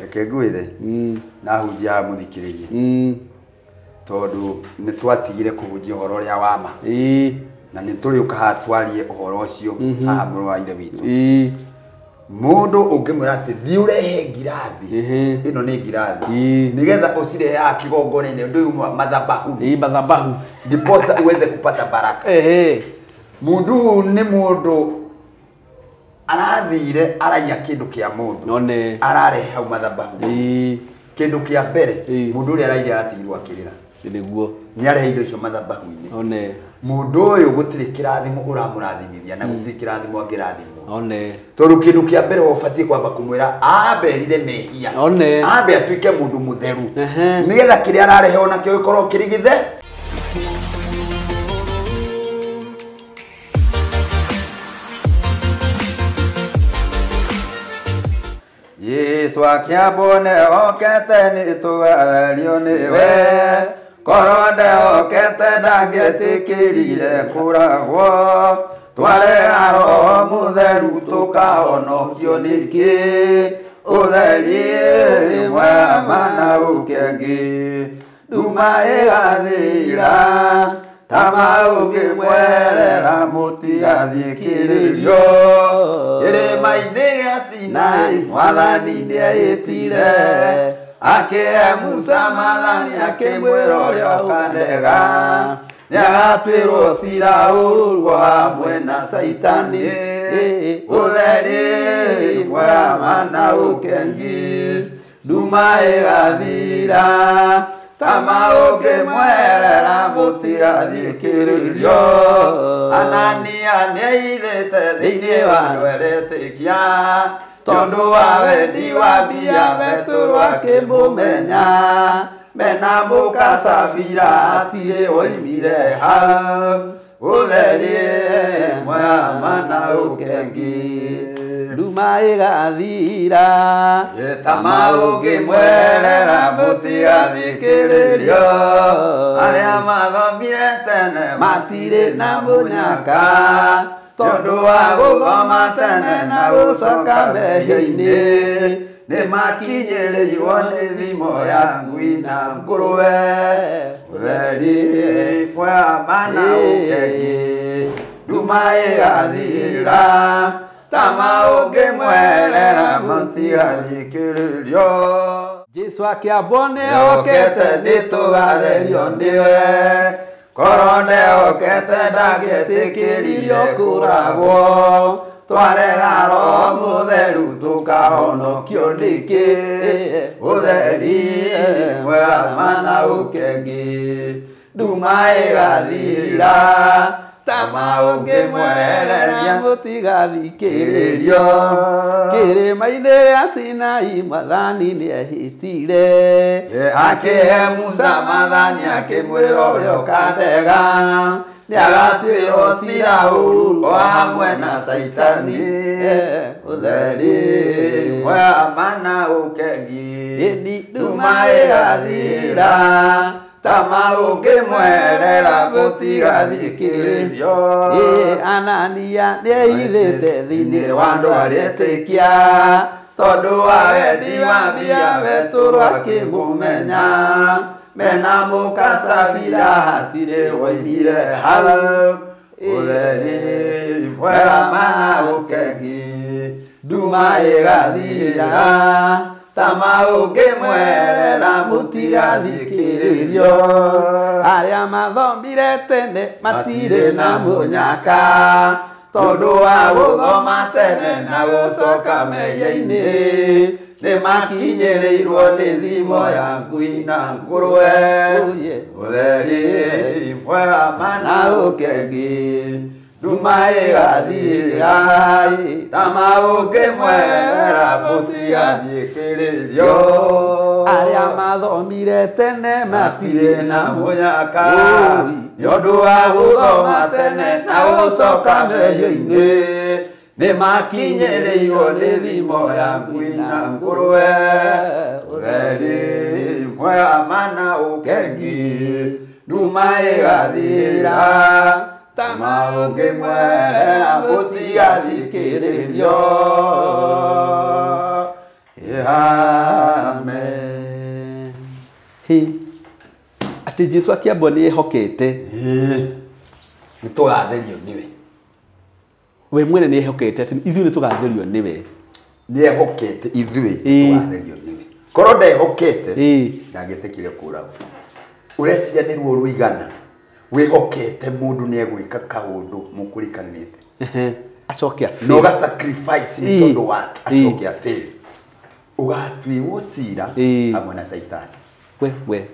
Reke ngwire na hunjia muthikiririe tondu ni twatigire kuhunjia uhoro ria wama na ni turi ukaha twarie uhoro ucio haha muru wa ithe witu mundu ungimwira ati thi urehe ngirathi ino ni ngirathi nigetha ucirehe ya kigongona-ini ndu madhabahu ndiposa uweze kupata baraka mundu ni mundu arathire araiya kindu kia mundu ararehe hau madhabahu kindu kia mbere mundu uri araira atigirwo akirira niguo ni arehe indo icio madhabahu-ini mundu uyu gutiri kirathimo uramurathimithia na gutiri kirathimo angirathimwo tondu kindu kia mbere ubatie kwamba kumwira amberire mehia ambe atuike mundu mutheru nigetha kiria ararehe ona kio gikorwo kirigithe Yesu akiabone okete ni tugatherio niwe koronde okete ndangĩtĩkĩrire kũragwo twarega roho mũtheru tũkahonokio nĩkĩ ũtheri ĩmwe mana ũkengĩ nduma ĩgathira tama ũngĩmwerera mũtigathikĩrĩrio kĩrĩma-inĩ gĩa Sinai mwathani nĩeĩtire akĩhe Musa maathani akĩmwĩra ũrĩa ũkandega nĩagatuĩrwo Firaũni hamwe na Saitani ũtheri ĩmwe mana ũkengĩ nduma ĩgathira tama ũngĩmwerera mũtigathikĩrĩrio Anania nĩairĩte thĩinĩ wa andũ eretĩkia tondu wa wendi wa mbia Petero akĩmũmenya mena mũka Safira hatirĩ woimire hau ũtheri ĩmwe mana ũkengĩ nduma ĩgathira tama ũngĩmwerera mũtigathikĩrĩrio arĩa mathomire tene matirĩ na mũnyaka tondu wa gũthoma tene na gũcoka mehia-inĩ nĩmakinyĩrĩirwo nĩ thimo ya ngui na ngũrwe ũtheri ĩmwe mana ũkengĩ nduma ĩgathira tama ũngĩmwerera mũtigathikĩrĩrio Jesu akĩambone okete nĩtũgatherio nĩwe koronde okete ndangĩtĩkĩrire kũragwo twarega roho mũtheru tũkahonokio nĩkĩ ũtheri ĩmwe mana ũkengĩ nduma ĩgathira tama ũngĩmwereria mũtigathikĩrĩrio kĩrĩma-inĩ gĩa Sinai mwathani nĩehĩtire akĩhe Musa maathani akĩmwĩra ũrĩa ũkandega nĩagatuĩrwo Firaũni hamwe na Saitani ũtheri ĩmwe mana ũkengĩ nduma ĩgathira tama ũngĩmwerera mũtigathikĩrĩrio Anania nĩairĩte thĩinĩ wa andũ eretĩkia tondu wa wendi wa mbia Petero akĩmũmenya mena mũka Safira hatirĩ woimire hau ũtheri ĩmwe mana ũkengĩ nduma ĩgathira tama ũngĩmwerera mũtigathikĩrĩrio arĩa mathomire tene matirĩ na mũnyaka tondu wa gũthoma tene na gũcoka mehia-inĩ nĩmakinyĩrĩirwo nĩ thimo ya ngui na ngũrwe ũtheri ĩmwe mana ũkengĩ nduma ĩgathira tama ũngĩmwerera mũtigathikĩrĩrio arĩa mathomire tene matirĩ na mũnyaka nĩũndũ wa gũthoma tene na gũcoka mehia-inĩ nĩmakinyĩrĩirwo nĩ thimo ya ngui na ngũrwe ũtheri ĩmwe mana ũkengĩ nduma ĩgathira tama ũngĩmwerera mũtigathikĩrĩrio amen. Ati Jesu akiambwo ni ehokete ni tugatherio niwe we mwene ni ehokete ati ithuĩ ni tugatherio niwe ni ehokete ithuĩ tugatherio niwe korwo ndehokete ndangĩtĩkire kũũragwo ũreciria nĩ ruo rũigana wĩhokete mũndũ nĩ egwĩka kaũndũ mũkũrĩkanĩte acoke na ũgasacrifice nĩ tondũ wake acoke afail ũgatuĩrwo cira hamwe na Saitani we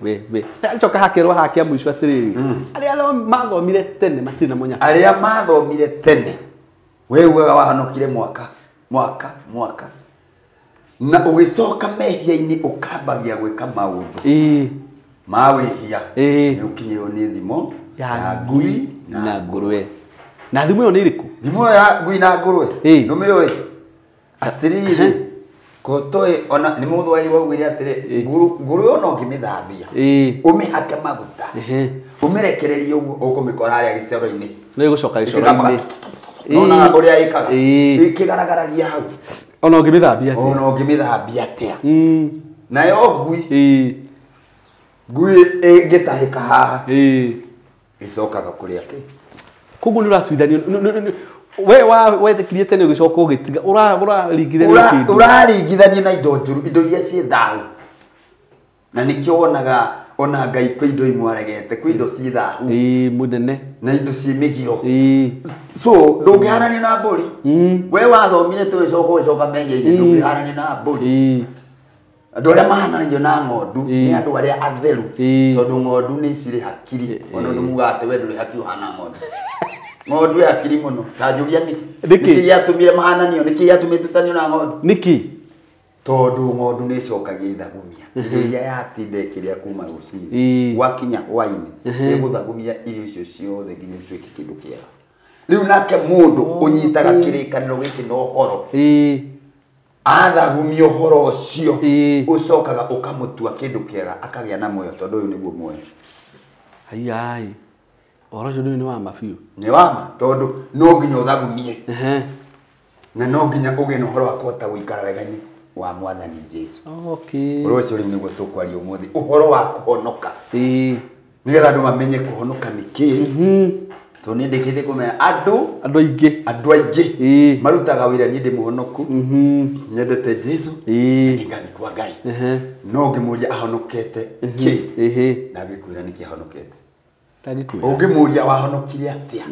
acoka hakerwo hake mũico atĩrĩrĩ arĩa mathomire tene matirĩ na mũnyaka arĩa mathomire tene we ugaga wahanokire mwaka na ũgĩcoka mehia-inĩ ũkambagia gwĩka maũndũ ma wĩhia nĩ ũkinyĩrwo nĩ thimo ya ngui na ngũrwe na thimo ĩyo nĩ ĩrĩkũ thimo ya ngui na ngũrwe nĩmĩũĩ atĩrĩrĩ kotoe ona nĩ mũndũ waigwire atĩrĩ ngũrwe ona ũngĩmĩthambia ũmĩhake maguta ũmĩrekererie ũguo ũkũmĩkora harĩa gĩcoro-inĩ nĩ ĩgũcoka gĩcoro-inĩ nona ũrĩa ĩkaga ĩkĩgaragaragia hau ona ũngĩmĩthambia atĩa nayo ngui ĩngĩtahĩka haha ĩcokaga kũrĩa kĩ koguo nĩ ũratuithanio we wetĩkirie tene ũgĩcoka ũgĩtiga ũraringithanio na indo njũru indo iria ciĩ thaahu na nĩkĩo wonaga ona Ngai kwĩ indo imwe aregete kwĩ indo ciĩ thaahu mũnene na indo ciĩ mĩgiro so ndũngĩharanio na mbũri we wathomire tũgĩcoka mehia-inĩ ndũngĩharanio na mbũri andũ arĩa mahananio na ng'ondu nĩ andũ arĩa atheru tondũ ng'ondu nĩ cirĩ hakiri ona nĩ mugaga atĩ we ndũrĩ hakiri ũhana ng'ondu ĩ hakiri mũno ta njũria nĩkĩ gĩatũmire mahananio nĩkĩ gĩatũmire tũtanio na ng'ondu nĩkĩ tondũ ng'ondu nĩ ĩcokagia ithagumia iria yatinda ĩkĩrĩa kuma rũcinĩ gwakinya hwainĩ ĩgũthagumia irio icio ciothe nginya ituĩke kĩndũ kĩega rĩu nake mũndũ ũnyitaga kĩrĩkanĩro gĩkĩ na ũhoro athagumia ũhoro ũcio ũcokaga ũkamũtua kĩndũ kĩega akagĩa na muoyo tondũ ũyũ nĩguo muoyo ai ũhoro ũcio nĩ wa ma biũ nĩ wa ma tondũ no nginya ũthagumie na no nginya ũgĩe na ũhoro wa kũhota gũikara wega-inĩ wa Mwathani Jesu ũhoro ũcio rĩu nĩguo tũkwaria ũmũthĩ ũhoro wa kũhonoka nĩgetha andũ mamenye kũhonoka nĩ kĩĩ tondũ nĩ ndĩkĩte kũmenya andũ aingĩ marutaga wĩra niĩ ndĩ mũhonoku nyendete Jesu nĩngathiĩ kwa Ngai no ngĩmũria ahonokete kĩ ndangĩkwĩra nĩkĩ ahonokete ũngĩmũria wahonokire atĩa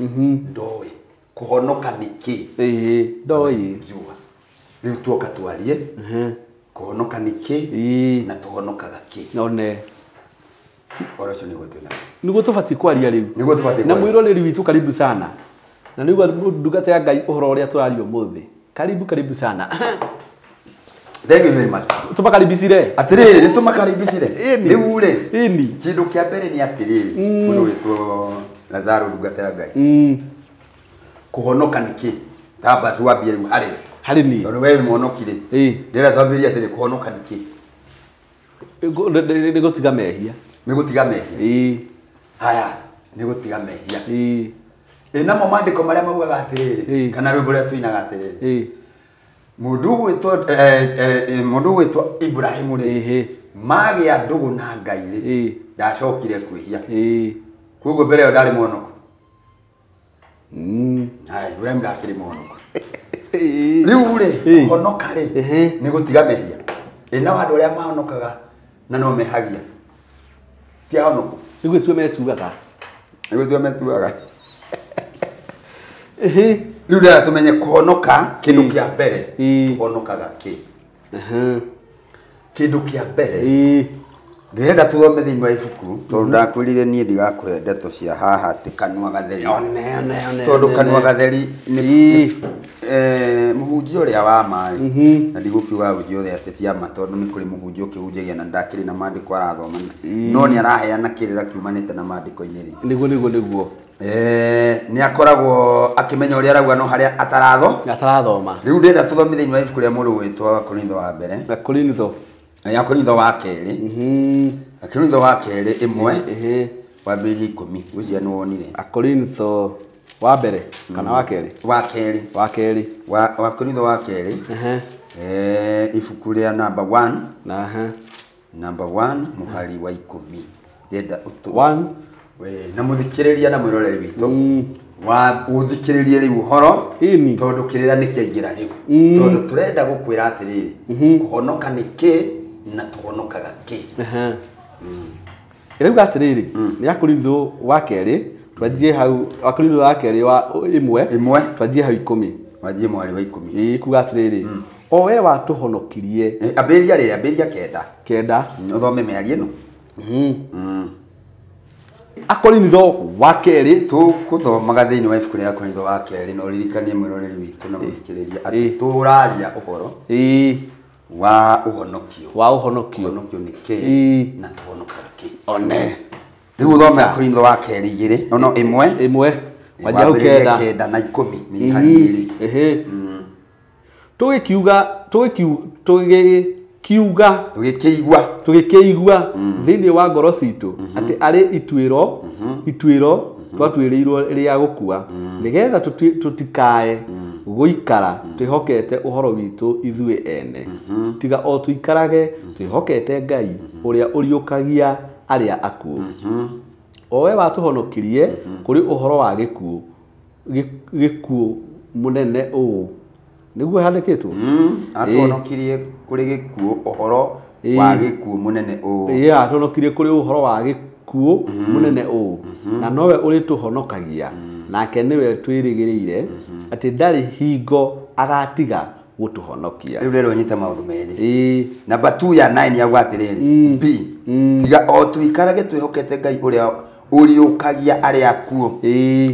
ndoĩ kũhonoka nĩ kĩ ndoĩ rĩu tuoka twarie kũhonoka nĩ kĩ na tũhonokaga kĩ one ũhoro ũcio nĩguo twĩna nĩguo tũbatiĩ kwaria rĩu na mwĩroreri witũ karibu sana na nĩguo ndungata ya Ngai ũhoro ũrĩa tũraria ũmũthĩ karibu sana thank you very much tũmakaribicire atĩrĩrĩ nĩ tũmakaribicire rĩu rĩ kĩndũ kĩa mbere nĩ atĩrĩrĩ mũndũ wĩtwo Lazaro ndungata ya Ngai kũhonoka nĩ kĩ tamba twambie rĩu harĩ niĩ tondũ we mũhonokire ndĩrenda twambĩrĩrie atĩrĩ kũhonoka nĩ kĩ nĩ gũtiga mehia haya nĩ gũtiga mehia namo maandĩko marĩa maugaga atĩrĩrĩ kana rwĩmbo rũrĩa tũinaga atĩrĩrĩ mũndũ gwĩtwo Ibrahimu rĩ magĩa ndũgũ na Ngai rĩ ndacokire kwĩhia koguo mbere ĩyo ndarĩ mũhonoku Ibrahimu ndakĩrĩ mũhonoku rĩu rĩ kũhonoka rĩ nĩ gũtiga mehia na andũ arĩa mahonokaga na no mehagia ti ahonoku nĩguo tuo metuaga rĩu ndĩrenda tũmenye kũhonoka kĩndũ kĩa mbere tũhonokaga kĩ kĩndũ kĩa mbere ndĩrenda tũthome thĩinĩ wa ibuku tondũ ndakwĩrire niĩ ndigakũhe ndeto cia haha atĩ kanua gatheri tondũ kanua gatheri nĩ mũhunjia ũrĩa wa maĩ na ndigũkiuga ũhunjia ũrĩa atĩ ti ama tondũ nĩ kũrĩ mũhunjia ũkĩhunjagia na ndakĩrĩ na maandĩko arathoma no nĩ araheana kĩrĩra kiumanĩte na maandĩko-inĩ rĩ nĩguo nĩ akoragwo akĩmenya ũrĩa arauga no harĩa atarathoma rĩu ndĩrenda tũthome thĩinĩ wa ibuku rĩa mũndũ gwĩtwo Akorintho wa mbere Akorintho wa kerĩ Akorintho wa kerĩ ĩmwe wambĩrĩria 10 ũcio nĩ wonire Akorintho wa mbere kana wa kerĩ wa kerĩ wa kerĩ Akorintho wa kerĩ Ibuku rĩa number 1. Aha. Number 1 muhari wa 10. Ndenda One. Na muthikiriria na mwiroreri witu. Wa uthikiririe riu horo tondu kirira ni kiingira riu. Tondu turenda gukwira atiriri. Kuhonoka ni ki na tuhonokaga ki. Riu atiriri ni Akorintho wa keri twajie hau Akorintho wa keri wa imwe twajie hau 10. Wajie muhari wa 10. Kuga atiriri o we watuhonokirie ambĩrĩria kenda ũthome mĩario ĩno. Akorintho wa keri tũkũthomaga thĩinĩ wa ibuku rĩa Akorintho wa keri na ũririkanie mwĩroreri witũ na mũthikĩrĩria atĩ tũraria ũhoro wa ũhonokio. Ũhonokio nĩ kĩ na tũhonokaga kĩ. One rĩu ũthome Akorintho wa keri 2 no ĩmwe wajia kenda na 10 ni harĩ tugikĩigua thĩinĩ wa ngoro citũ atĩ arĩ ituĩro twatuĩrĩirwo rĩa gũkua nĩgetha tũtikae gũikara twĩhokete ũhoro witũ ithuĩ ene tiga o tũikarage twĩhokete Ngai ũrĩa ũriũkagia arĩa akuũ. O we watũhonokirie kũrĩ ũhoro wa gĩkuũ mũnene ũũ niguo handĩkĩtwo. Atuhonokirie kũrĩ gĩkuũ ũhoro wa gĩkuũ mũnene ũũ. Atuhonokirie kũrĩ ũhoro wa gĩkuũ mũnene ũũ na nowe ũrĩtũhonokagia nake nĩwe twĩrĩgĩrĩire atĩ ndarĩ hingo agatiga gũtũhonokia. Rĩu rero nyita maũndũ merĩ. Number 2 ya 9 yauga atĩrĩrĩ B tiga o tũikarage twĩhokete Ngai ũrĩa ũriũkagia arĩa akuũ.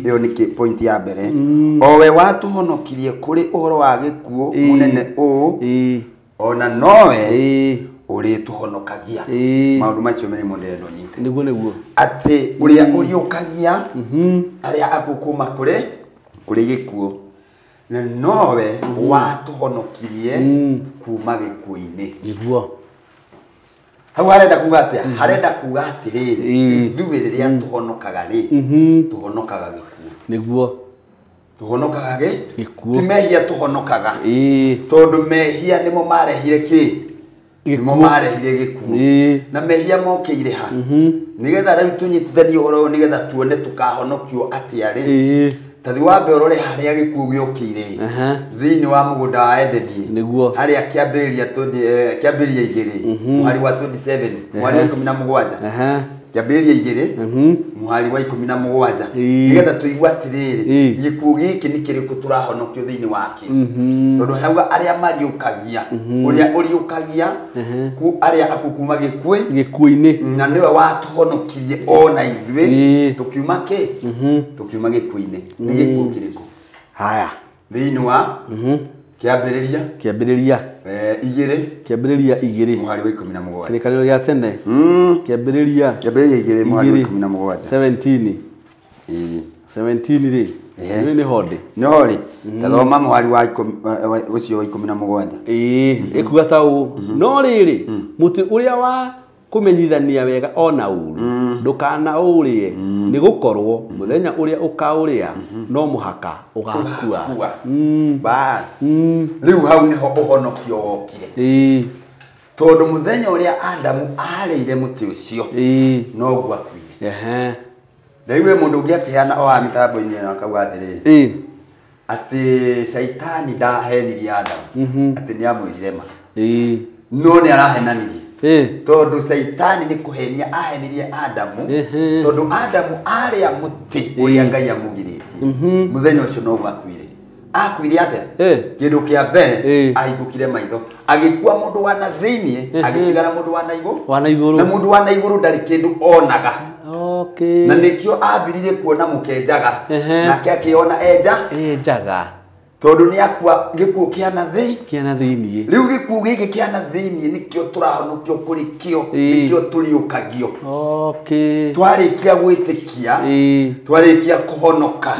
Ĩyo nĩ point ya mbere. O we watuhonokirie kũrĩ ũhoro wa gĩkuũ mũnene ũũ ona nowe ũrĩtũhonokagia. Maũndũ macio merĩ mũndũ nyite. Niguo atĩ ũrĩa ũriũkagia arĩa akuũ kuma kũrĩ gĩkuũ na nowe watuhonokirie kuma gĩkuũ-inĩ. Niguo hau harenda kuga atĩa? Harenda kuga atĩrĩrĩ ithuĩ rĩrĩa tũhonokaga tũhonokaga gĩkuũ. Niguo tũhonokaga gĩkuũ ti mehia tũhonokaga tondũ mehia nĩmo marehire kĩ? Nĩmo marehire gĩkuũ na mehia mokĩire ha nĩgetha rĩu tũnyitithanie ũhoro nĩgetha tuone tũkahonokio atĩa rĩ. Tathi wambe ũrore harĩa gĩkuũ gĩokĩire thĩinĩ wa mũgũnda wa Edeni harĩa kĩambĩrĩria 2 mũhari wa 27 mũhari wa 17 kĩambĩrĩria 2 mũhari wa 17 nĩgetha tũigua atĩrĩrĩ gĩkuũ gĩkĩ nĩ kĩrĩkũ tũrahonokio thĩinĩ wakĩ. Tondũ hauga arĩa mariũkagia ũrĩa ũriũkagia arĩa akuũ kuma gĩkuũ-inĩ na nĩwe watuhonokirie ona ithuĩ tũkiuma kĩ? Tũkiuma gĩkuũ-inĩ. Nĩ gĩkuũ kĩrĩkũ? Haya thĩinĩ wa kĩambĩrĩria 2 mũhari wa 17 kĩrĩkanĩro gĩa tene kĩambĩrĩria 2 mũhari wa 17 17 rĩ nĩ hondĩ tathoma mũhari wa ũcio wa 17 ĩkuga ta ũũ no rĩrĩ mũtĩ ũrĩa wa kũmenyithania wega ona ũru ndũkanaũrĩe nĩ gũkorwo mũthenya ũrĩa ũkaũrĩa no mũhaka ũgakua. Bas rĩu hau nĩho ũhonokio wokire tondũ mũthenya ũrĩa Adamu arĩire mũtĩ ũcio noguo akuire. Rĩu mũndũ ũngĩ akĩhana o wa mĩtambo-inĩ ĩno akauga atĩrĩrĩ atĩ Saitani ndahenirie Adamu atĩ nĩ amwĩrire ma no nĩ arahenanirie tondu Saitani ni kuhenia ahenirie Adamu tondu Adamu aria muti uria Ngai amugiritie muthenya ucio no akuire atia kindu kia mbere ahingukire maitho agikua mundu wa na thiini agitigara mundu wa na iguru na mundu wa na iguru ndari kindu onaga na nikio ambiririe kuona mukenjaga nake akiona enjaga tondu ni akua gikuũ kia na thiini riu gikuũ giki kia na thiini nikio turahonokio kuri kio nikio turiukagio twarikia gwitikia twarikia kuhonoka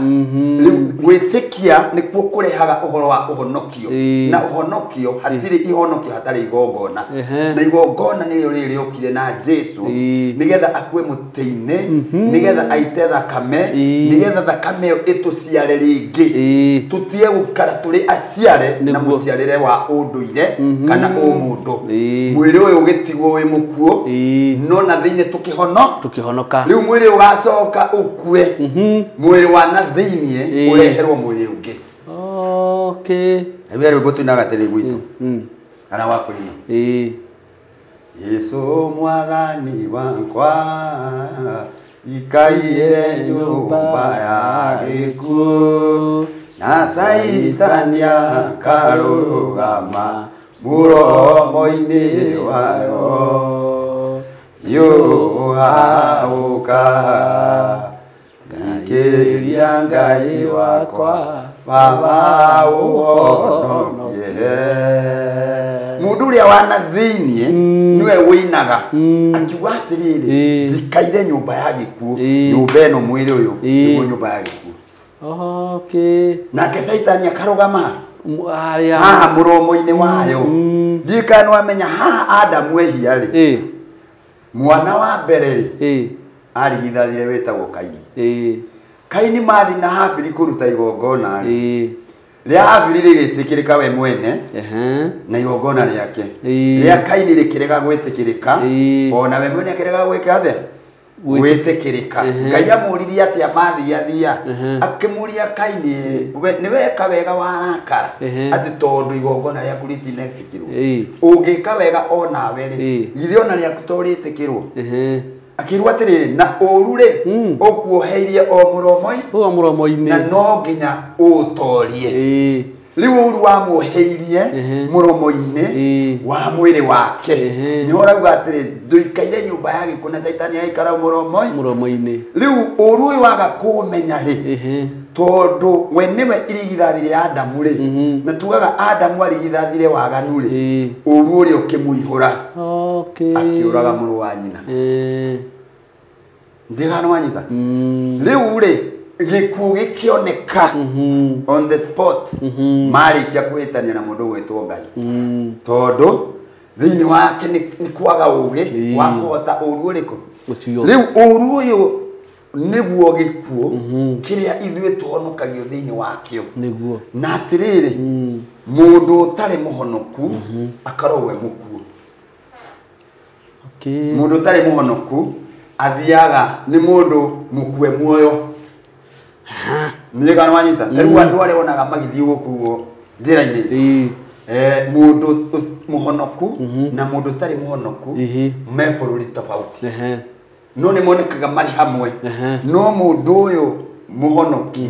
riu gwitikia nikuo kurehaga uhoro wa uhonokio na uhonokio hatiri ihonokio hatari igongona na igongona nilio ririokire na Jesu nigetha akue mutini nigetha aite thakame nigetha thakame ituciare ringi tutie gukara turi aciare na muciarire wa unduire kana umundo mwiri uyu gitigwo wi mukuo no na thiini tukihonoka riu mwiri ugacoka ukue mwiri wa na thiini ureherwo mwiri ungi okay ebi rwimbo tunagatiri gwitu kana wakulima Yesu mwathani wakwa ikaire nyumba ya gikuo na Saitani akarugama muromo-ini wayo yuhauka ngakiriria Ngai wakwa Baba uhonokie mundu uria wana thiini niwe winaga akiuga atiriri njikaire nyumba ya gikuo nyumba eno mwiri uyu niguo nyumba ya gikuo okay nake Saitani akarugama haha muromo-ini wayo ndikanu amenya haha Adamu ehia ri mwana wa mbere ri arigithathire wetagwo Kaini Kaini mathi na Habili kuruta igongona ri ria Habili rigitikirika we mwene na igongona riake ria Kaini rikirega gwitikirika ona we mwene akirega gwika the gwitikirika Ngai amuririe atia mathia akimuria Kaini ni weka wega warakara ati tondu igongona riaku ritinetikirwo ungika wega ona we ri githio ona riaku to ritikirwo akirwa atiriri na uru ri ukuoheirie o muromo-ini na no nginya utorie riu uru wa muoheirie muromo-ini wa mwiri wake ni orauga atiri nduikaire nyumba ya gikuo na Saitani aikara muromo-ini riu uru uyu waga kumenya ri tondu we niwe irigithathire Adamu ri na tugaga Adamu arigithathire waganu ri uru uri ukimuihura akiuraga muru wa nyina ndigano wanyita riu ri gikuo gikioneka on the spot marikia kuhitania na mundu gwitwo Ngai tondu thiini wake ni kwaga ugi wa kuhota uru uriku riu uru uyu niguo gikuo kiria ithuĩ tuhonokagio thiini wakio niguo na atiriri mundu utari muhonoku akarogwe mukuo mundu utari muhonoku athiaga ni mundu mukue muoyo nigana wanyita riu andu aria onaga magithii gukuo njira-ini mundu muhonoku na mundu utari muhonoku me bururi tofauti no ni monekaga mari hamwe no mundu uyu muhonoki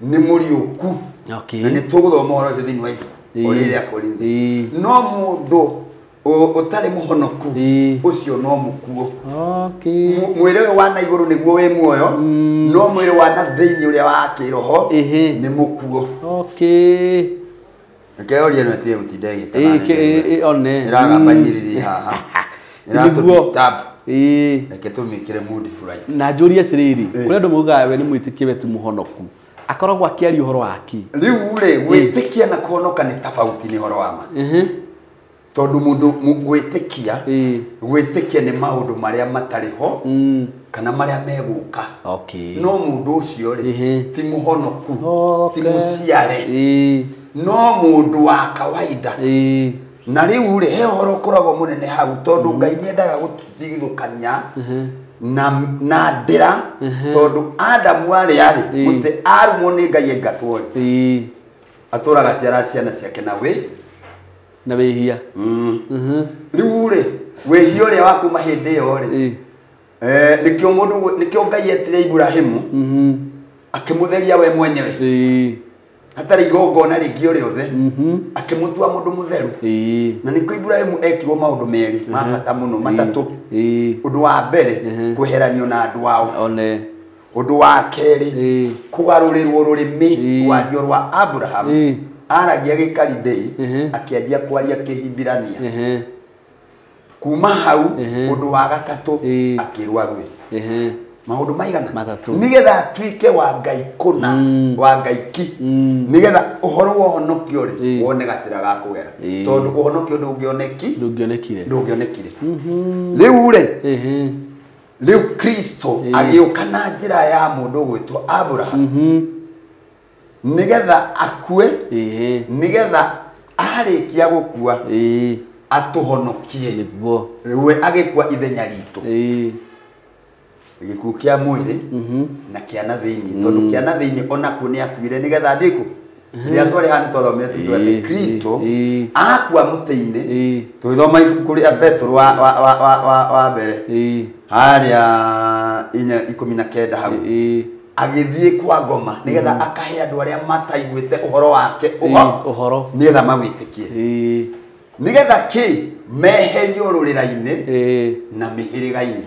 ni muriuku na ni tuguthoma horo ucio thiini wa ibuku uri ria Korintho no mundu utari muhonoku ucio no mukuo mwiri uyu wa na iguru niguo wi muoyo no mwiri wa na thiini uria wa kiroho ni mukuo keoria no tie gutinda gitana one iragamba nyiriri haha iratu disturb reke tumikire mood flight na njuri atiriri kuri andu mugaga we ni mwitikie wetu muhonoku akoragwo akiari uhoro waki riu ri gwitikia na kuhonoka ni tofauti ni horo wa ma tondu mundu gwitikia ni maundu maria matariho kana maria meguka no mundu ucio ri ti muhonoku ti muciare no mundu wa kawaida na riu ri he horo kuragwo munene hau tondu Ngai nyendaga gututhigithukania na ndira tondu Adamu ari muti arumwo ni Ngai engatwo aturaga ciana ciake na wihia riu ri wihia uria wa kuma hindi yo ri nikio Ngai etire Ibrahimu akimutheria we mwenyewe atari igongona ringi o riothe akimutua mundu mutheru na niko Ibrahimu ekirwo maundu meri ma bata muno matatu undu wa mbere kuheranio na andu ao undu wa keri kugarurirwo rurimi rwario rwa Abraham aragia Gikalidei akianjia kwaria Kihibirania kuma hau undu wa gatatu akirwa rwe maundu maigana nigetha atuike wa Ngai kuna wa Ngai ki nigetha uhoro wa honokio ri wone gacira ga kugera tondu uhonokio ndungionekire riu ri riu Kristo agiuka na njira ya mundu gwitwo Abraham nigetha akue nigetha arikia gukua atuhonokie niguo we agikua ithenya ritu gikuo kia mwiri na kiana thiini tondu kiana thiini ona ku ni akuire nigetha thiku ria twari handi twathomire tukiwa Kristo akua muteini tuithoma ibuku ria Petro wa mbere haria 19 hau agithie kwa ngoma nigetha akahe andu aria mataiguite uhoro wake uhoro nigetha mawitikie nigetha ki meherio rurira-ini na mihiriga-ini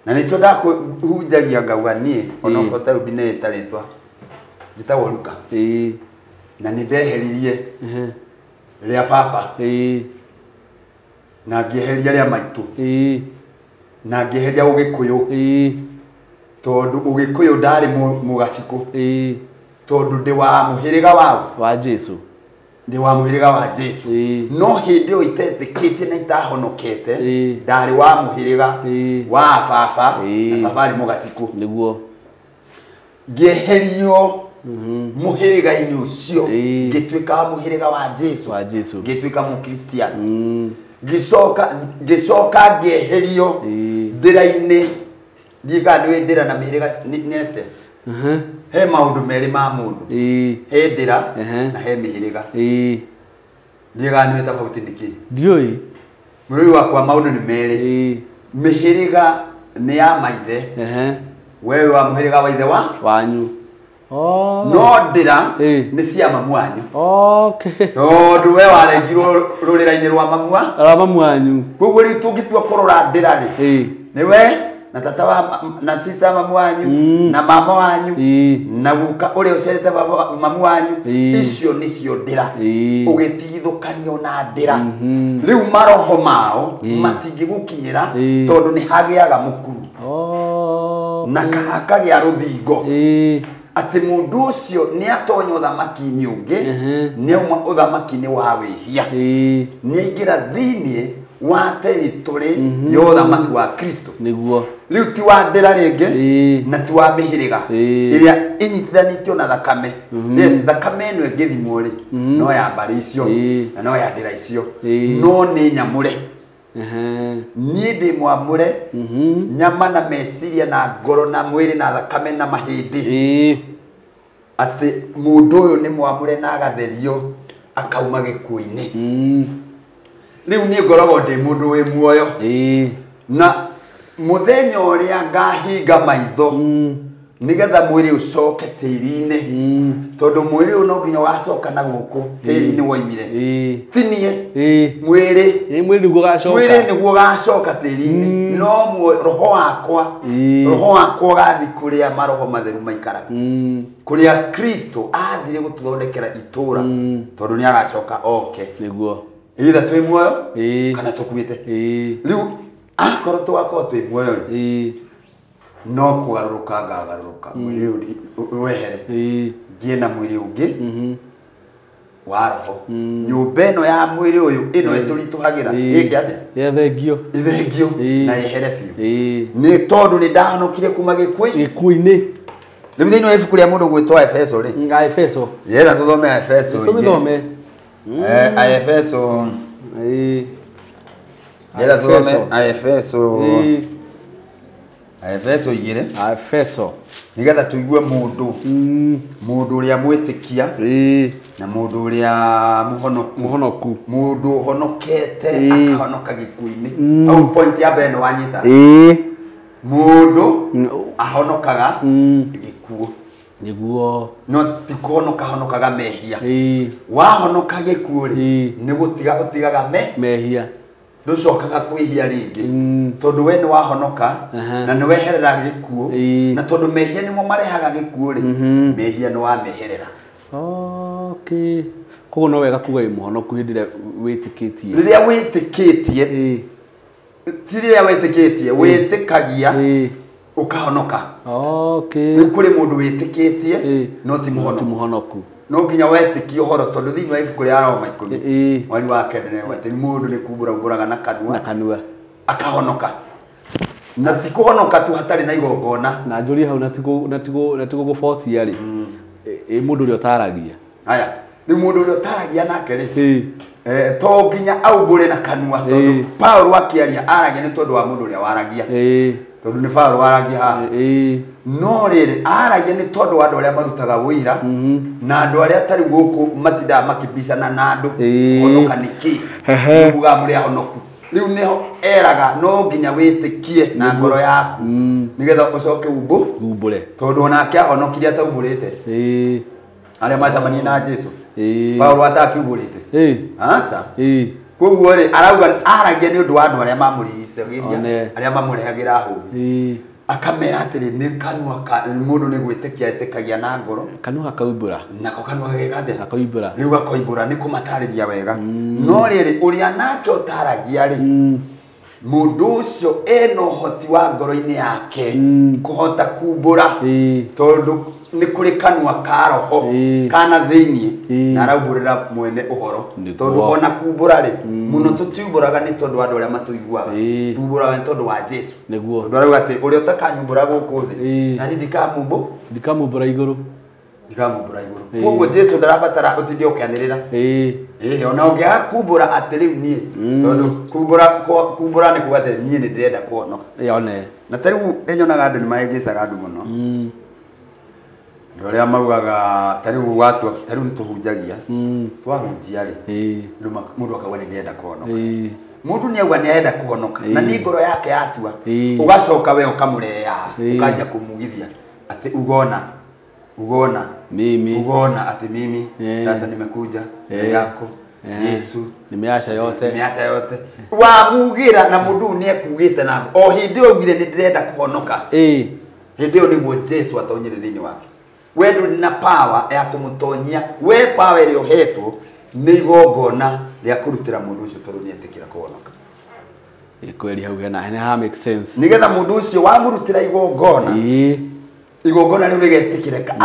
na nikyo ndakuhunjagia ngauga nie ona ukota rubine itaritwa njitagwo Luka na nindeheririe ria baba na ngieheria ria maitu na ngieheria ugikuyu tondu ugikuyu ndari mugaciku tondu ndi wa muhiriga wa Jesu ndi wa muhiriga wa Jesu no hindi o itetikite na itahonokete ndari wa muhiriga wa baba na baba ari mugaciku niguo ngieherio muhiriga-ini ucio ngitwika muhiriga wa Jesu ngitwika mukristian gicoka ngieherio ndira-ini ndikandwe ndira na mihiriga nete he maundu meri ma mundu he ndira na he mihiriga ndikandwe tofauti niki ndioi muri wakwa maundu ni meri mihiriga ni ya maithe wewe wa muhiriga wa ithe wanyu no ndira ni cia mamu wanyu okay tondu we warengirwo rurira-ini rwa mamu wanyu koguo ri tungitua kurora ndira ri ni we na tata wa na sister mamu wanyu na mama wanyu na guka uri ucerete mamu wanyu icio nicio ndira ugitigithukanio na ndira riu maroho mao matingigukinyira tondu ni hagiaga mukuru na kagia ruthingo ati mundu ucio ni atonya uthamaki-ini ungi ni uma uthamaki-ini wa wihia ni ingira thiini wa territory yo uthamaki wa Kristo niguo riu ti wa ndira ringi na ti wa mihiriga iria inyitithanitio na thakame yes thakame ino ingithimwo ri no ya mbari icio na no ya ndira icio no ni nyamure nie ndi mwamure nyama na meciria na ngoro na mwiri na thakame na mahindi ati mundu uyu ni mwamure na agatherio akauma gikuo-ini riu nie ngoragwo ndi mundu wi muoyo na muthenya uria ngahinga maitho nigetha mwiri ucoke tiri-ini tondu mwiri uyu no nginya wacoka na guku tiri-ini woimire tinie mwiri niguo gacoka tiri-ini no roho wakwa gathi kuria maroho matheru maikaraga kuria Kristo athire gututhondekera itura tondu ni agacoka niguo itha twi muoyo kana tukuite riu akorwo twakorwo twi muoyo ri no kugaruruka ngagaruruka mwiri wehere ngie na mwiri ungi wa roho nyumba ino ya mwiri uyu ino iturituhagira iki ati thengio na yehere biu ni tondu ni ndahanokire kuma gikuo-ini riu thiini wa ibuku ria mundu gwitwa Efeso ri Efeso yera tuthome Efeso tuthome Efeso yera tuthome Efeso igire Efeso nigetha tuigue mundu uria mwitikia na mundu uria muhonoku mundu uhonokete akahonoka gikuo-ini au point ya mbere wanyita mundu ahonokaga gikuo niguo no tikuhonokaga mehia wahonoka gikuo ri ni gutiga utigaga mehia nducokaga kwihia ringi tondu we ni wahonoka na ni weherera gikuo na tondu mehia nimo marehaga gikuo ri mehia ni wameherera okay koguo no wega kuga imuhonoku hindi ria witikitie riria witikitie witikagia ukahonoka okay ni kuri mundu witikitie no ti muhonoku no nginya wetikie uhoro tondu thiini wa ibuku ria Roma 10 mwari wa kenda ni wati mundu ni kumburaga na kanua akahonoka na ti kuhonoka tu hatari na igongona na njuri hau na tigo gubotia ri mundu ri otaragia haya ni mundu ri otaragia nake ri to nginya aubure na kanua tondu Paulo akiaria aragia ni tondu wa mundu ri waragia tondu ni Paulo waragia ha no riri aragia ni tondu wa andu aria marutaga wira na andu aria tari guku matinda makibicana na andu honoka niki uga muri ahonoku riu neho eraga no nginya witikie na ngoro yaku nigetha ucoke umbure tondu onake ahonokirie ataumburite aria macamania na Jesu Paulo atakiumburite asa koguo ri arauga aragia ni undu wa andu aria mamuricagiria aria mamurehagira hubi akamera atiri ni kanua mundu ni gwitikia etikagia na ngoro kanua kaumbura nako kanua gegate akoimbura riu akoimbura ni kumatariria wega no riri uria nake utaragia ri mundu ucio eno hoti wa ngoro-ini yake kuhota kumbura tondu ni kuri kanua ka roho kana thiini na araumburira mwene uhoro tondu ona kumbura ri muno tutiumburaga ni tondu andu aria matuiguaga tumburaga ni tondu wa Jesu niguo tondu arauga ati uria utakanyumbura guku thi na ni ndikamumbura iguru koguo Jesu ndarabatara utinde ukianirira ona ungiaga kumbura ati riu nie tondu kumbura ni kuga ati nie ni ndirenda kuonoka na tariu nyonaga andu ni maengicaga andu muno ndoria maugaga tariu watu tariu nituhunjagia twahunjia ri mundu akauga ni ndirenda kuonoka mundu ni auga ni arenda kuonoka na ni ngoro yake yatua ugacoka we ukamurea ukanja kumugithia ati ugona ati mimi sasa nimekuja yako Yesu nimeacha yote wamugira na mundu ni ekugite na o hindi ogire ni ndirenda kuonoka hindi o niguo Jesu atonyire thini wake we nduri na power ya kumutonyia we power iri uhetwo ni igongona ria kurutira mundu ucio tondu ni etikira kuonoka kweli hau ha make sense nigetha mundu ucio wamurutira igongona riu rigetikireka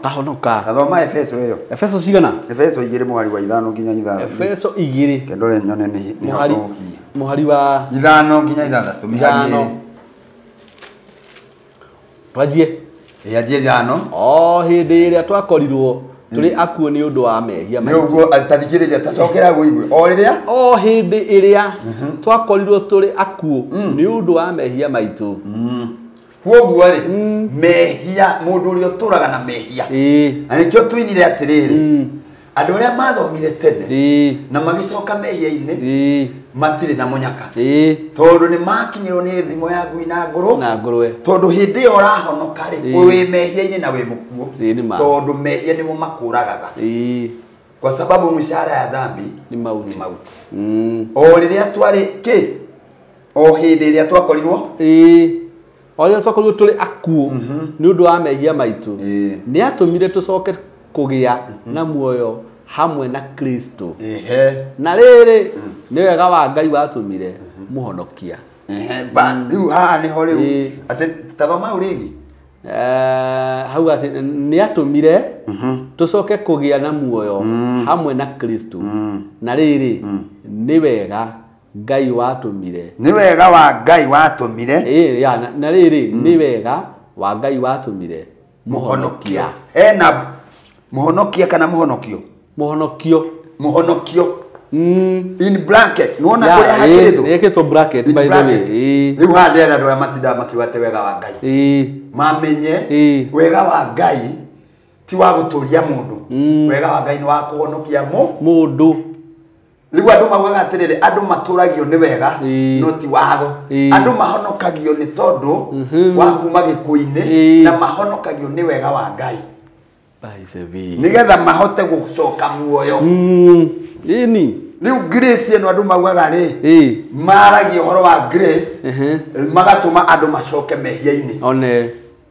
akahonoka thoma Efeso cigana Efeso 2 muhari wa 5 nginya 6 Efeso 2 kendo re nyone ni hakoki muhari wa 5 nginya 6 mihari iri twajie ajie thano hindi iria twakorirwo turi akuo ni undu wa mehia ni uguo atathikiriria tacokera guigwe o hindi iria twakorirwo turi akuo ni undu wa mehia maitu koguo ri mehia mundu uri uturaga na mehia anikio twinire atiriri andu aria mathomire tene na magicoka mehia-ini matire na munyaka tondu ni makinyirwo ni thimo ya ngui na nguru tondu hindi yo rahonoka ri wi mehia-ini na wi mukuo tondu mehia nimo makuragaga kwa sababu mshahara ya dhambi ni mauti o riria twari o hindi iria twakorirwo oria twakorirwo turi akuo ni undu wa mehia maitu ni atumire tucoke kugia na muoyo hamwe na Kristo na riri ni wega wa Ngai watumire muhonokia bas riu ha ni ho riu ati tathoma urigi hau ati ni atumire tucoke kugia na muoyo hamwe na Kristo na riri ni wega Ngai watumire ni wega wa Ngai watumire na riri ni wega wa Ngai watumire muhonokia na muhonokia kana muhonokio in bracket nuona kule hakiritu yeketwo bracket by the way riu handera ndo matinda makiwate wega wa Ngai mamenye wega wa Ngai ti wa guturia mundu wega wa Ngai ni wa kuhonokia mundu riu andu maugaga atiriri andu maturagio ni wega no ti watho andu mahonokagio ni tondu wa kuma gikuini na mahonokagio ni wega wa Ngai nigetha mahote gucoka muoyo riu grace eno andu maugaga ri maragio horo wa grace magatuma andu macoke mehia-ini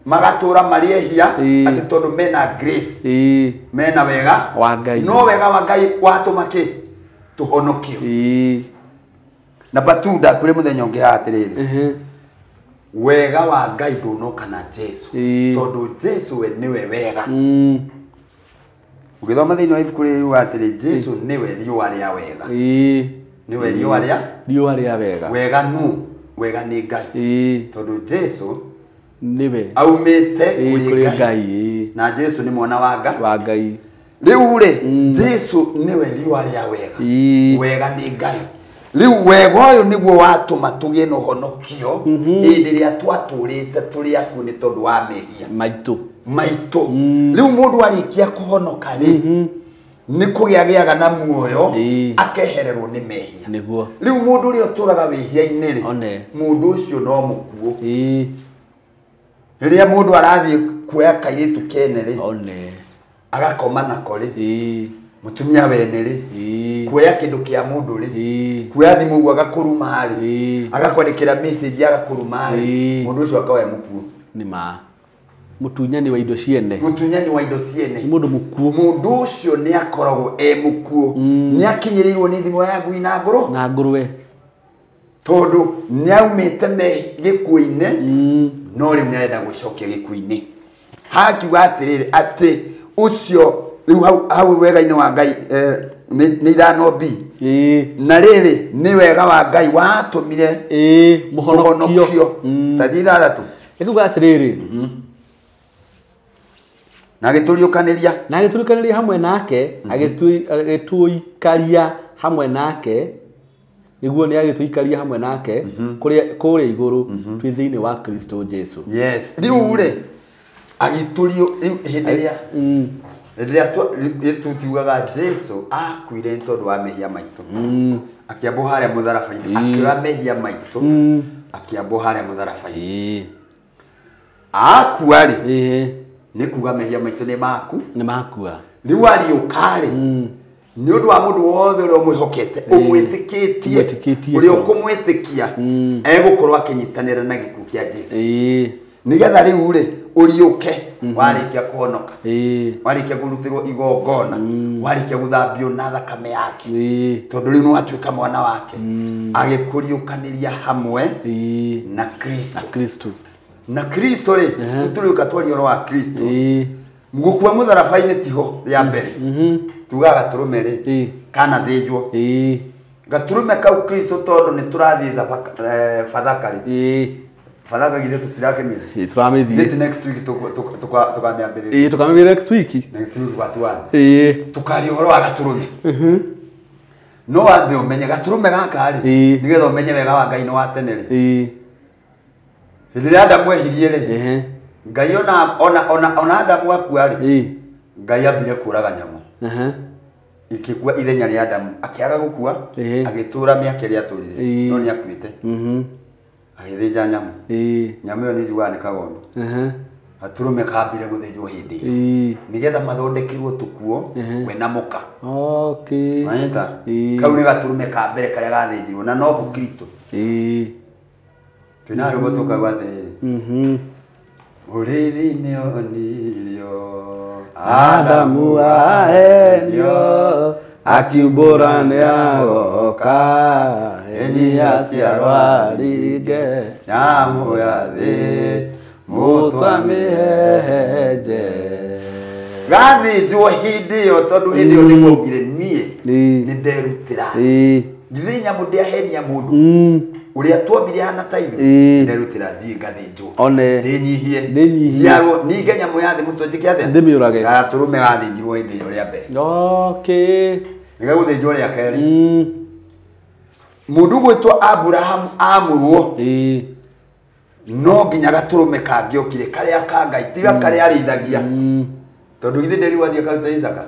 magatura mariehia ati tondu mena grace mena wega wa Ngai no wega wa Ngai watuma ki tuhonokio na batunda kuri muthenya ungi atiriri wega wa Ngai ndunoka na Jesu tondu Jesu we niwe wega ugithoma thiini wa ibuku riu atiri Jesu niwe riua ria wega niwe riua ria wega wega ni Ngai tondu Jesu niwe aumite kuri Ngai na Jesu ni mwana wa Ngai riu ri Jesu niwe riwa ria wega wega ni Ngai riu wega uyu niguo watuma tugie no honokio hindi ria twaturite turi aku ni tondu wa mehia maitu riu mundu arikia kuhonoka ri ni kugiagiaga na muoyo akehererwo ni mehia niguo riu mundu ri oturaga wihia-ini ri mundu ucio no mukuo riria mundu arathie kuoya kairitu kene ri agakoma nako ri mutumia wene ri kuoya kindu kia mundu ri kuoya thimu uguo agakuruma ri agakwandikira message agakuruma ri mundu ucio akawa mukuo ni ma mutunyani wa indo ciene mundu mukuo mundu ucio ni akoragwo mukuo ni akinyirirwo ni thimu ya ngui na ngurwe tondu ni aumite me gikuine no riu ni arenda gucokia gikuine hakiuga atiriri ati ucio riu hau wega-ini wa Ngai ni ithano b na riri ni wega wa Ngai watumire muhonokio tathi ithathatu ikuga atiriri na gituriukaniria hamwe nake agituikaria hamwe nake niguo ni agituikaria hamwe nake kuria iguru twi thiini wa Kristo Jesu yes riu ri agiturio hindiria tutiugaga Jesu akuire tondu wa mehia maitu akiambo haria mutharabai-ini akioya mehia maitu akiambo haria mutharabai-ini akua ri ni kuga mehia maitu ni makua riu ariuka ri ni undu wa mundu wothe uria umwihokete umwitikitie uria ukumwitikia egukorwo akinyitanira na gikuo kia Jesu nigetha riu ri uriuke warikia kuhonoka warikia kurutirwo igongona warikia guthambio na thakame yake tondu riu no atuika mwana wake agikuriukaniria hamwe na Kristo ri turiuka twari oro wa Kristo mugukua mutharabai-ini tiho ya mbere tugaga turume ri kana thinjwo gaturume kau Kristo tondu ni turathie fathaka ri fathaka githe tutirakenire turamithie next week tukamĩambĩrĩria next week part 1 tukari horo wa gaturume no wambe umenye gaturume gaka ri nigetha umenye wega wa Ngai no wa tene ri hĩndĩ Adamu ehirie ri Ngai ona Adamu akua ri Ngai ambire kũraga nyamu ikigwa ithenya ria Adamu akiaga gukua agitura miaka ria turire no ni akuite agithinja nyamu nyamu yo ni njugaga ni kagondu gaturume kambire guthinjwo hindi nigetha mathondekirwo tukuo we na muka maita kau ni gaturume ka mbere karia gathinjirwo na no ku Kristo twina roboto kagwatiriri uriri-ini onirio Adamu ahenio akiumbura ni agoka enyia ciarwa ringe nyamu ya thi mutwa mihehenje gathinjwo hindi iyo tondu hindi iyo nimugire nie ni nderutira ngithi nyamu ndiahenia mundu uria twombire hana taithu nderutira thie ngathinjwo ndinyihie njiarwo ninge nyamu ya thi mutwe njike atia ndimiurage gaturume gathinjirwo hindi iyo ria mbere niga guthinjwo ria keri mundu gwitwo Abraham amurwo no nginya gaturume kangiokire karia ka Ngai tiga karia arithagia tondu githi nderi wathie karuta Isaka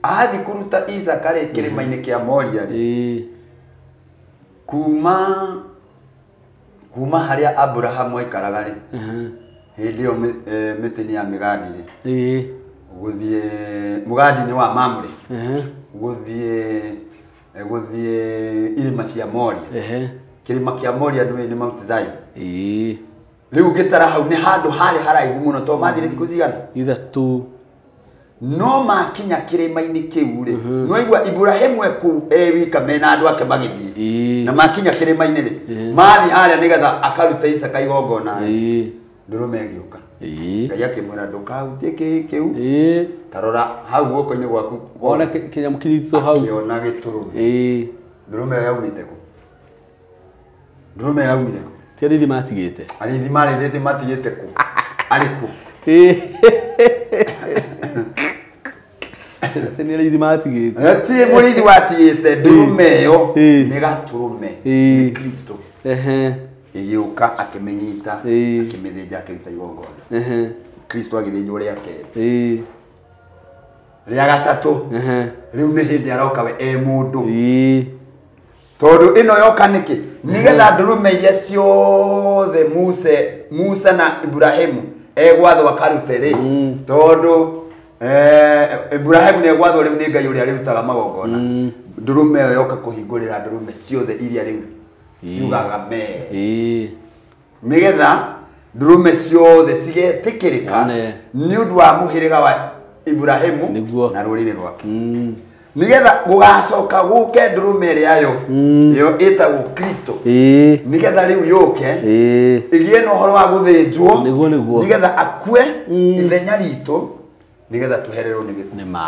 athi kuruta Isaka ri kirima-ini kia Moria ri kuma haria Abraham aikaraga ri hindi iyo miti ni ya migandi ri guthie mugandi ni wa Mamre guthie irima cia Moria kirima kia Moria ni Mount Zion riu gitara hau ni handu hari haraihu muno to mathire thiku cigana ithatu no makinya kirima-ini kiu ri no igua Ibrahimu eku wika mena andu ake magithie na makinya kirima-ini ri mathi haria nigetha akaruta Isaka igongona ndurume agiuka Ngai akimwira ndukahutie kiu tarora hau guoko-ini gwaku wona kinyamu kirito hau akiona giturume ndurume yaumite ku ndurume yaumire ku ti arithi matigite arithi marithite matigite ku ariku Tene ri matigite. Ti mũrĩithi watigĩte ndurume ĩyo nĩ gaturume nĩ Kristo. Igĩũka akĩmĩnyita akĩmĩthĩnja akĩruta igongona. Kristo agĩthĩnjwo rĩa kerĩ. Rĩa gatatũ rĩu nĩ hĩndĩ aroka we mũndũ. Tondũ ĩno yoka nĩkĩ? Nĩgetha ndurume iria ciothe Musa na Ibrahimu egwathwo akarute rĩ. Tondũ Ibrahimu nĩ egwathwo rĩu nĩ Ngai ũrĩa arĩrutaga magongona. Ndurume ĩyo yoka kũhingũrĩra ndurume ciothe iria rĩu ciugaga me. Nĩgetha ndurume ciothe cigetĩkĩrĩka nĩ ũndũ wa mũhĩrĩga wa Ibrahimu na rũrĩrĩ rwake. Nĩgetha gũgacoka gũke ndurume ĩrĩa yo ĩtagwo Kristo. Nĩgetha rĩu yũke ĩgĩe na ũhoro wa gũthĩnjwo nĩgetha akue ithenya ritũ nĩgetha twehererwo nĩ gĩkuũ. Nĩma.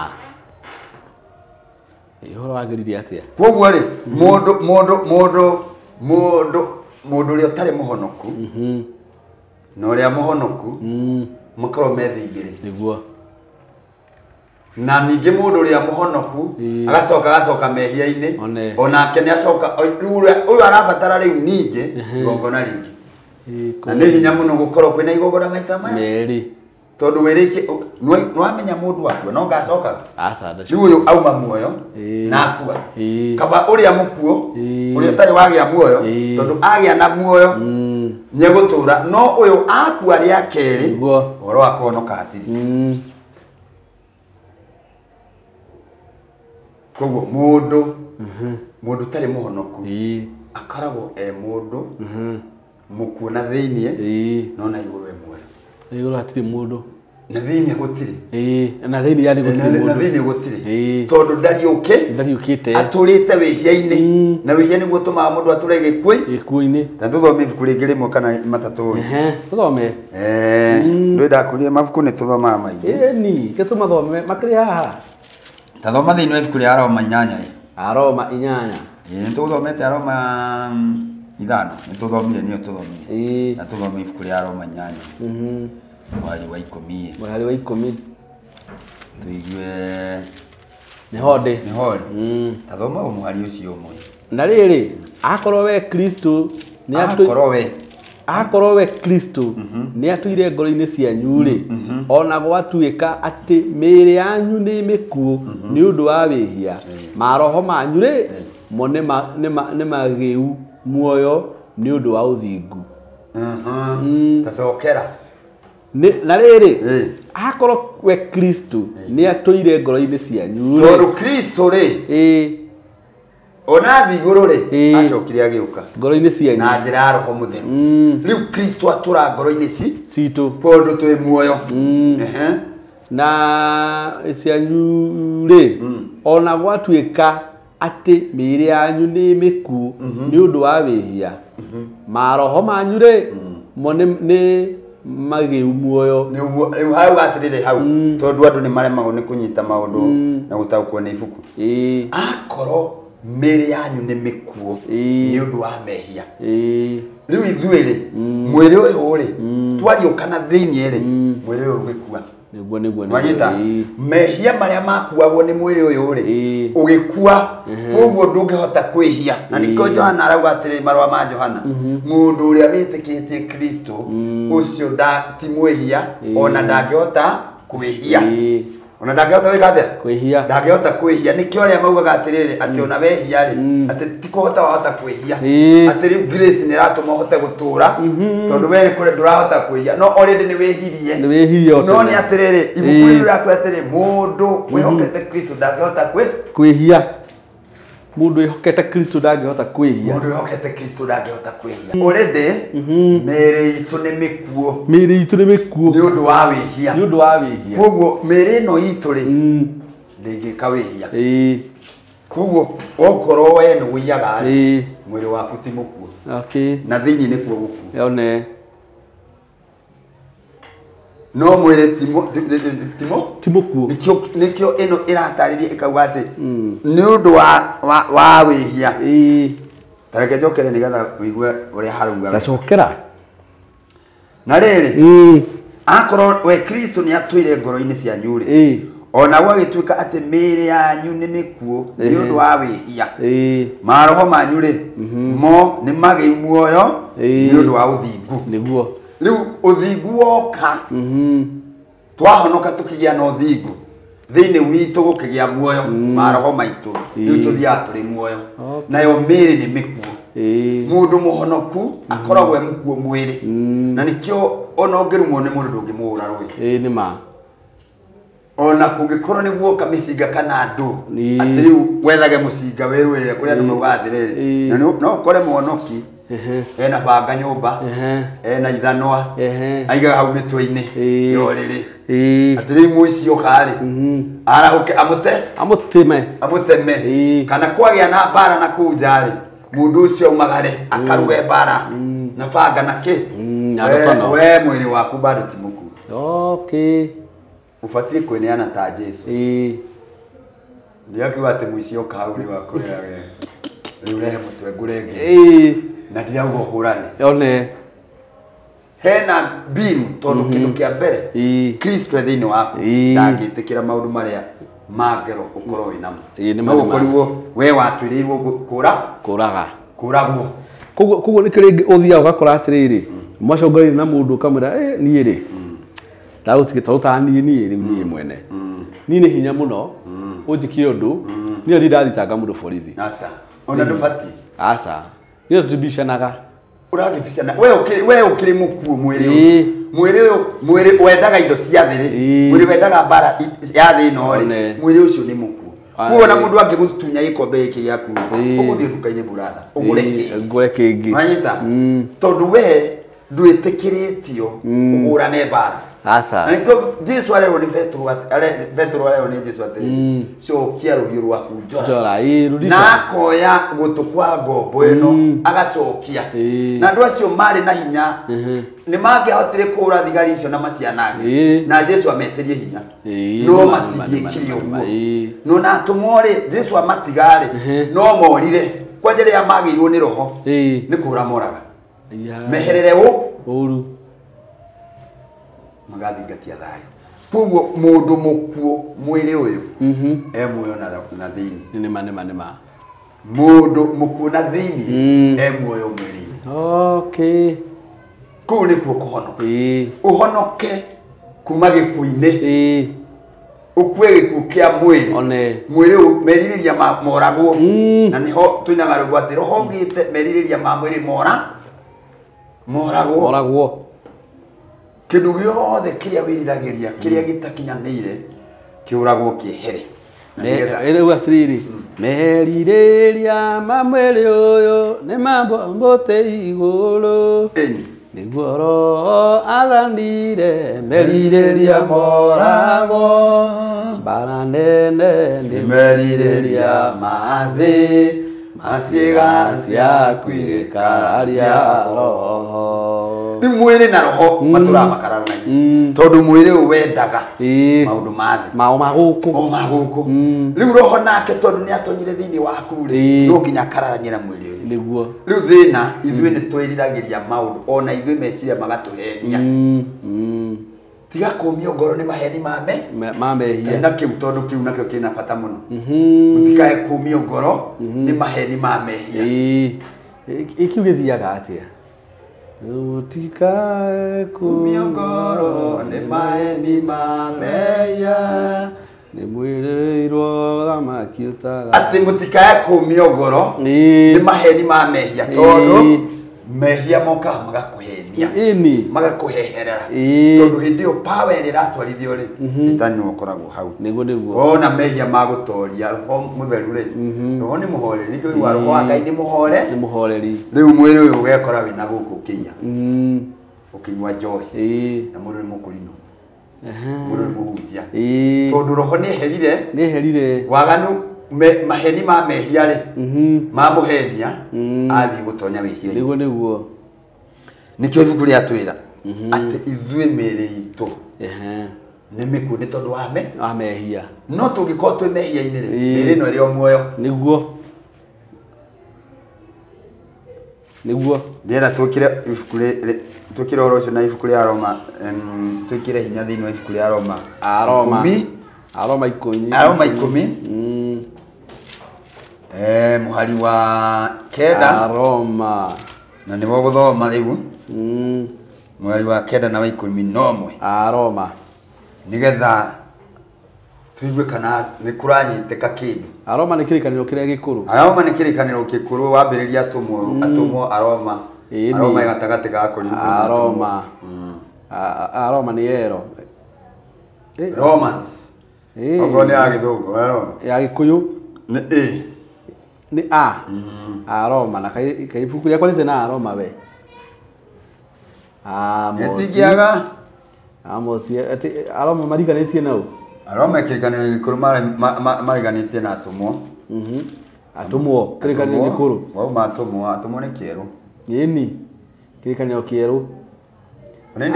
Ũhoro wagĩrire atĩa? Koguo rĩ mũndũ ũrĩa ũtarĩ mũhonoku na ũrĩa mũhonoku makorwo me thĩ igĩrĩ. Nĩguo. Na ningĩ mũndũ ũrĩa mũhonoku agacoka mehia-inĩ onake nĩ acoka ũyũ arabatara rĩu ningĩ igongona rĩngĩ. Na nĩ hinya mũno gũkorwo kwĩna igongona maita maya merĩ. Tondũ wĩrĩke nĩwamenya mũndũ wakua no ngacokaga. Rĩu ũyũ auma muoyo na akua. Kaba ũrĩa mũkuo ũrĩa ũtarĩ wagĩa muoyo tondũ agĩa na muoyo nĩegũtũra no ũyũ akua rĩa kerĩ ũhoro wa kũhonoka hatirĩ. Koguo mũndũ tarĩ mũhonoku akoragwo mũndũ mũkuo na thĩiniĩ no na igũrũ muoyo. Igũrũ hatirĩ mũndũ. Na thĩiniĩ gũtirĩ. Na thĩiniĩ yani gũtirĩ mũndũ. Na thĩiniĩ gũtirĩ. Tondũ ndariũkĩte atũrĩte wĩhia-inĩ na wĩhia nĩguo ũtũmaga mũndũ atũre gĩkuũ-inĩ. Ta tũthome ibuku rĩngĩ rĩmwe kana matatũ. Tũthome. Ndwenda kũria mabuku nĩ tũthomaga maingĩ. Ni ke tũmathome makĩrĩ haha. Ta thoma thĩinĩ wa ibuku rĩa Aroma 8. Aroma 8. Nĩ tũthomete Aroma 5. Nĩ tũthomire niyo tũthomire. Na tũthome ibuku rĩa Aroma 8. Mwari wa 10. Mwari wa 10. Tuigue nĩ hode. Nĩ hode. Ta thoma mwari ũcio ũmwe. Na rĩrĩ akorwo we Kristo nĩ akorwo we Kristo nĩ atũire ngoro-inĩ cianyu rĩ ona gwatuĩka atĩ mĩĩrĩ yanyu nĩ mĩkuũ nĩ ũndũ wa wĩhia maroho manyu rĩ mo nĩ magĩu muoyo nĩ ũndũ wa ũthingu. Tacokera. Na rĩrĩ akorwo we Kristo nĩ atũire ngoro-inĩ cianyu rĩ tondũ Kristo rĩ ona thi igũrũ rĩ acokire agĩũka ngoro-inĩ cianyu na njĩra ya Roho Mũtheru. Rĩu Kristo atũra ngoro-inĩ citũ tondũ twĩ muoyo na cianyu rĩ ona gwatuĩka atĩ mĩĩrĩ yanyu nĩ mĩkuũ nĩ ũndũ wa wĩhia maroho manyu rĩ mo nĩ magĩu muoyo. Rĩu hau atĩrĩrĩ hau tondũ andũ nĩ maremagwo nĩ kũnyita maũndũ na gũtaũkwo nĩ ibuku. Akorwo mĩĩrĩ yanyu nĩ mĩkuũ nĩ ũndũ wa mehia. Rĩu ithuĩ rĩ mwĩrĩ ũyũ rĩ twariũka na thĩiniĩ rĩ mwĩrĩ ũyũ ũgĩkua. Nĩguo mehia marĩa makuagwo nĩ mwĩrĩ ũyũ rĩ ũgĩkua koguo ndũngĩhota kwĩhia. Na nĩkĩo Johana arauga atĩrĩ marũa ma Johana mũndũ ũrĩa wĩtĩkĩtie Kristo ũcio ti mwĩhia ona ndangĩhota kwĩhia. Ona ndangĩhota gwĩka atĩa? Kwĩhia. Ndangĩhota kwĩhia. Nĩkĩo arĩa maugaga atĩrĩrĩ atĩ ona wehia rĩ atĩ ti kũhota wahota kwĩhia. Atĩ rĩu grace nĩ ĩratũma ũhote gũtũra tondũ we nĩ kũrĩ ndũrahota kwĩhia no already nĩ wĩhirie. No nĩ atĩrĩrĩ ibuku rĩu rĩakwĩra atĩrĩ mũndũ wĩhokete Kristo ndangĩhota kwĩhia. Mũndũ wĩhokete Kristo ndangĩhota kwĩhia. Mũndũ wĩhokete Kristo ndangĩhota kwĩhia. Already mĩĩrĩ itũ nĩ mĩkuũ. Mĩĩrĩ itũ nĩ mĩkuũ nĩ ũndũ wa wĩhia. Nĩ ũndũ wa wĩhia. Koguo mĩĩrĩ ĩno itũ rĩ ndĩngĩka wĩhia. Koguo okorwo we nĩ ũiyaga rĩ mwĩrĩ waku ti mũkuũ. Na thĩinĩ nĩkuo gũkua. One no mwĩrĩ ti mũkuũ. Nĩkĩo ĩno ĩratarĩria ĩkauga atĩ nĩ ũndũ wa wĩhia. Ta reke njokere nĩgetha ũigue ũrĩa harauga. Gacokera. Na rĩrĩ akorwo we Kristo nĩ atũire ngoro-inĩ cianyu rĩ ona gwagituika ati mĩĩrĩ yanyu nĩ mĩkuũ nĩ ũndũ wa wĩhia maroho manyu rĩ mo nĩ magĩi muoyo nĩ ũndũ wa ũthingu nĩguo rĩu ũthingu woka twahonoka tũkĩgĩa na ũthingu thĩinĩ witũ gũkĩgĩa muoyo maroho maitũ rĩu tũthiaga tũrĩ muoyo nayo mĩĩrĩ nĩ mĩkuũ mũndũ mũhonoku akoragwo mũkuũ mwĩrĩ na nĩkĩo ona ũngĩrumwo nĩ mũndũ ndũngĩmũhũra rũĩ nĩ ma ona kũngĩkorwo nĩ guoka mĩcinga kana andũ atĩ rĩu wethage mũcinga wĩrũĩre kũrĩa andũ mauga atĩrĩrĩ na no ũkore mũhonoki ena banga nyũmba ena ithanwa aigaga hau mĩtwe-inĩ ya ũrĩrĩ atĩ rĩu mũici oka rĩ arahũke amũteme kana kwagĩa na mbara na kũu nja rĩ mũndũ ũcio aumagare akaruge mbara na banga na kĩ we mwĩrĩ waku bado ti mũkuũ ubatie kweneana ta Jesu ndiakiuga ati mũici oka hau rĩ wakũrĩa we rĩu rehe mũtwe ngũrenge na ndirauga ũhũrane one hena mbinu tondũ kĩndũ kĩa mbere Kristo thĩinĩ waku ndangĩtĩkĩra maũndũ marĩa mangero ũkorwo wĩnamo no ũkorirwo we watuĩrĩirwo kũragwo koguo nĩkĩo rĩngĩ ũthiaga ũgakora atĩrĩrĩ mwacongorire na mũndũ ũkamwĩra niĩ rĩ ndagũtigĩta niĩ rĩu niĩ mwene niĩ nĩ hinya mũno ũnjĩkie ũndũ niĩ ndi ndathitanga mũndũ borithi ona ndũbatiĩ niĩ tũtibicanaga ũragĩbicana we ũkĩrĩ mũkuũ mwĩrĩ wendaga indo cia thĩ rĩ mwĩrĩ wendaga mbara ya thĩ ĩno rĩ mwĩrĩ ũcio nĩ mũkuũ kuona mũndũ angĩgũtunya gĩkombe gĩkĩ gĩaku ũgũthiĩ nduka-inĩ burada ũgũre kĩngĩ wanyita tondũ we ndwĩtĩkĩrĩtio ũhũrane mbara na nĩkĩo Jesu arerwo nĩ Petero arerwo nĩ Jesu atĩrĩ cokia rũhiũ rwaku njora na akoya gũtũ kwa ngombo ĩno agacokia na andũ acio marĩ na hinya nĩ mangĩahotire kũũra thigari icio na macianange na Jesu ameterie hinya no matingĩkire ũguo no na atũmwo rĩ Jesu amatiga rĩ no morire kwanja rĩrĩa magĩirwo nĩ roho nĩ kũũra moraga meherere ũru magathingatia thayũ koguo mũndũ mũkuũ mwĩrĩ ũyũ muoyo na thĩinĩ nĩma mũndũ mũkuũ na thĩinĩ muoyo mwĩrĩ kũu nĩkuo kũhonoka ũhonoke kuma gĩkuũ-inĩ ũkue gĩkuũ kĩa mwĩrĩ ũyũ merirĩria moragwo na nĩho tũinaga rũgũ atĩ roho ũgĩte merirĩria ma mwĩrĩ moragwo kĩndũ gĩothe kĩrĩa wĩriragĩria kĩrĩa gĩtakinyanĩire kĩũragwo kĩehere rĩu atĩrĩrĩ merirĩria ma mwĩrĩ ũyũ nĩ mambũmbũte igũrũ nĩguo roho athanire merirĩria moragwo mbara nene nĩ merirĩria ma thĩ maciĩga cia kwĩkaria roho ni mwĩrĩ na roho matũraga makararanaine tondũ mwĩrĩ ũyũ wendaga maũndũ ma thĩ ma gũkũ rĩu roho nake tondũ nĩ atonyire thĩinĩ waku rĩ no nginya akararanie na mwĩrĩ ũyũ nĩguo rĩu thĩna ithuĩ nĩ twĩriragĩria maũndũ ona ithuĩ meciria magatũhenia tiga kũmio ngoro nĩ maheni mamehia na kĩu tondũ kĩu nakĩo kĩna bata mũno mũtikae kũmio ngoro nĩ maheni mamehia ikiu gĩthiaga atĩa mũtikae kũmio ngoro nĩ maheni mamehia nĩ mwĩrĩirwo thamaki ũtaga atĩ mũtikae kũmio ngoro nĩ maheni mamehia tondũ mehia moka magakũhenia magakũheherera tondũ hĩndĩ ĩyo power ĩrĩa ĩratwarithio rĩ Shetani nĩwe ũkoragwo hau nĩguo ona mehia magũtoria roho mũtheru rĩ roho nĩ mũhoreri nĩkĩo wa roho wa Ngai nĩ mũhoreri rĩu mwĩrĩ ũyũ ũgekora wĩna gũkũ ũkĩinya ũkĩnyua njohi na mũndũ nĩ mũkũrinũ mũndũ nĩ mũhunjia tondũ roho nĩ eherire waganu maheni ma mehia rĩ ma mũhenia athiĩ gũtonya wĩhia nĩguo nĩkĩo ibuku rĩatwĩra atĩ ithuĩ mĩĩrĩ itũ nĩ mĩkuũ nĩ tondũ wa mehia no tũngĩkorwo twĩ mehia-inĩ rĩ mĩĩrĩ ĩno ĩrĩ o muoyo nĩguo ndĩrenda twĩkĩre ibuku twĩkĩre ũhoro ũcio na ibuku rĩa Roma twĩkĩre hinya thĩinĩ wa ibuku rĩa Roma 10 Aroma 10. Aroma 10. Muhari wa kenda. Aroma. Na nĩ gũthoma rĩu. Muhari wa kenda na wa 11. Aroma. Nĩgetha tuigue kana nĩ kũranyitĩka kĩndũ. Aroma nĩ kĩrĩkanĩro kĩrĩa gĩkũrũ. Aroma nĩ kĩrĩkanĩro gĩkũrũ wambĩrĩria atũmwo aroma. Aroma gatagatĩ ga Korinto. Aroma. Aroma nĩ yero. Romans. Ogo nĩ ya gĩthũngũ, aroma. Ya gĩkũyũ. Nĩ Ni a. Aroma na kai ibuku rĩa kwanĩte na aroma we. Etigiaga. Amosi ati aroma mariganĩtie nao. Aroma kĩrĩkanĩro gĩkũrũ mariganĩtie na atũmwo. Atũmwo kĩrĩkanĩro gĩkũrũ. Wauma atũmwo nĩ kĩerũ. Ĩni kĩrĩkanĩro kĩerũ.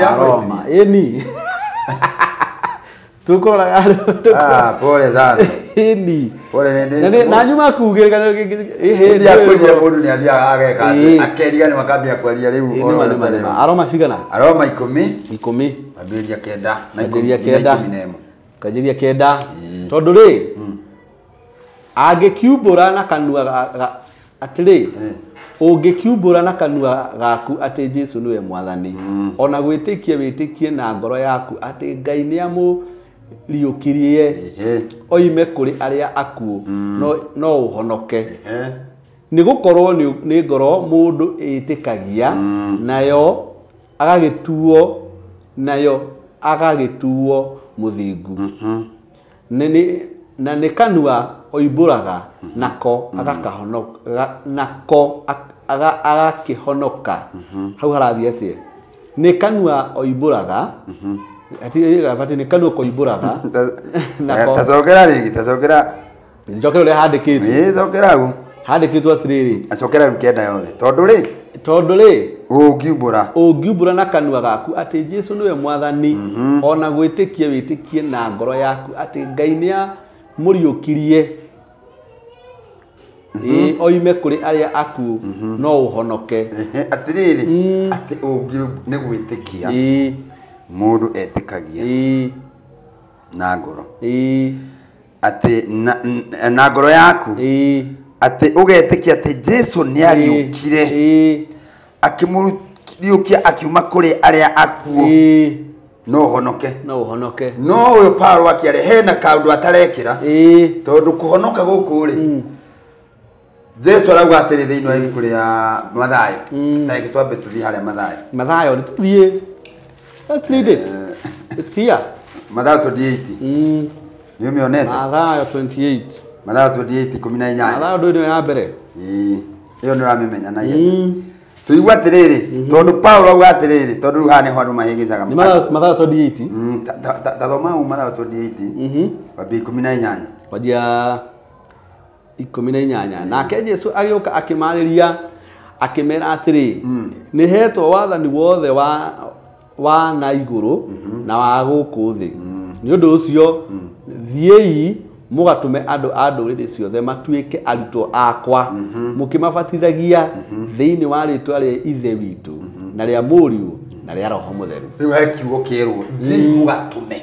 Aroma ĩni. Tukora pole sana. Ĩni. Pole nende. Na nyuma kugĩrĩkanĩro gĩkĩ ndia kũnyira mũndũ nĩ athiaga ageka akeriga nĩ makambia kwaria rĩu aroma cigana? Aroma 10. 10. Ambĩrĩria kenda na 11. Kanjĩria kenda. Tondũ rĩ angĩkiumbũra na kanua atĩrĩ ũngĩkiumbũra na kanua gaku atĩ Jesũ nĩwe mwathani ona gwĩtĩkia wĩtĩkie na ngoro yaku atĩ Ngai nĩ amũriũkirie oime kũrĩ arĩa akuũ no ũhonoke nĩ gũkorwo nĩ ngoro mũndũ ĩtĩkagia nayo agagĩtuo mũthingu na nĩ kanua oimbũraga nako agakĩhonoka. Hau harathiĩ atĩa? Nĩ kanua oimbũraga ati nĩ kanua koimbũraga nako tacokera rĩngĩ tacokera njokera ũrĩa handĩkĩtwo thokera hau handĩkĩtwo atĩrĩrĩ acokera kenda yothe tondũ rĩ ũngiumbũra na kanua gaku atĩ Jesũ nĩwe mwathani ona gwĩtĩkia wĩtĩkie na ngoro yaku atĩ Ngai nĩ amũriũkirie oime kũrĩ arĩa akuũ no ũhonoke. Atĩrĩrĩ atĩ nĩ gwĩtĩkia mũndũ etĩkagia na ngoro atĩ na ngoro yaku atĩ ũgetĩkia atĩ Jesũ nĩ ariũkire akĩmũriũkia akiuma kũrĩ arĩa akuũ no ũhonoke. No ũyũ Paulo akĩaria hena kaũndũ atarekĩra tondũ kũhonoka gũkũ rĩ Jesũ arauga atĩrĩ thĩinĩ wa ibuku rĩa Mathayo tareke twambe tũthiĩ harĩa Mathayo nĩ tũthiĩ. Let's read it. It's here. Mathayo 28. Nĩ ũmĩonete? Mathayo 28. Mathayo 28 18. Mathayo ndũĩ nĩyo ya mbere. Ĩyo nĩũramĩmenya na ihenya. Tũigua atĩrĩrĩ tondũ Paulo auga atĩrĩrĩ tondũ rĩu haha nĩho andũ mahĩngĩcaga. Mathayo 28. Tathoma hau Mathayo 28 wambia 18. Wambia 18. Nake Jesũ agĩũka akĩmarĩria akĩmera atĩrĩ nĩ hetwo wathani wothe wa na igũrũ na wa gũkũ thĩ. Nĩ ũndũ ũcio thiĩi mũgatũme andũ a ndũrĩrĩ ciothe matuĩke arutwo akwa mũkĩmabatithagia thĩinĩ wa rĩĩtwa rĩa Ithe witũ na rĩa Mũriũ na rĩa Roho Mũtheru. Rĩu he kiugo kĩerwo thiĩi mũgatũme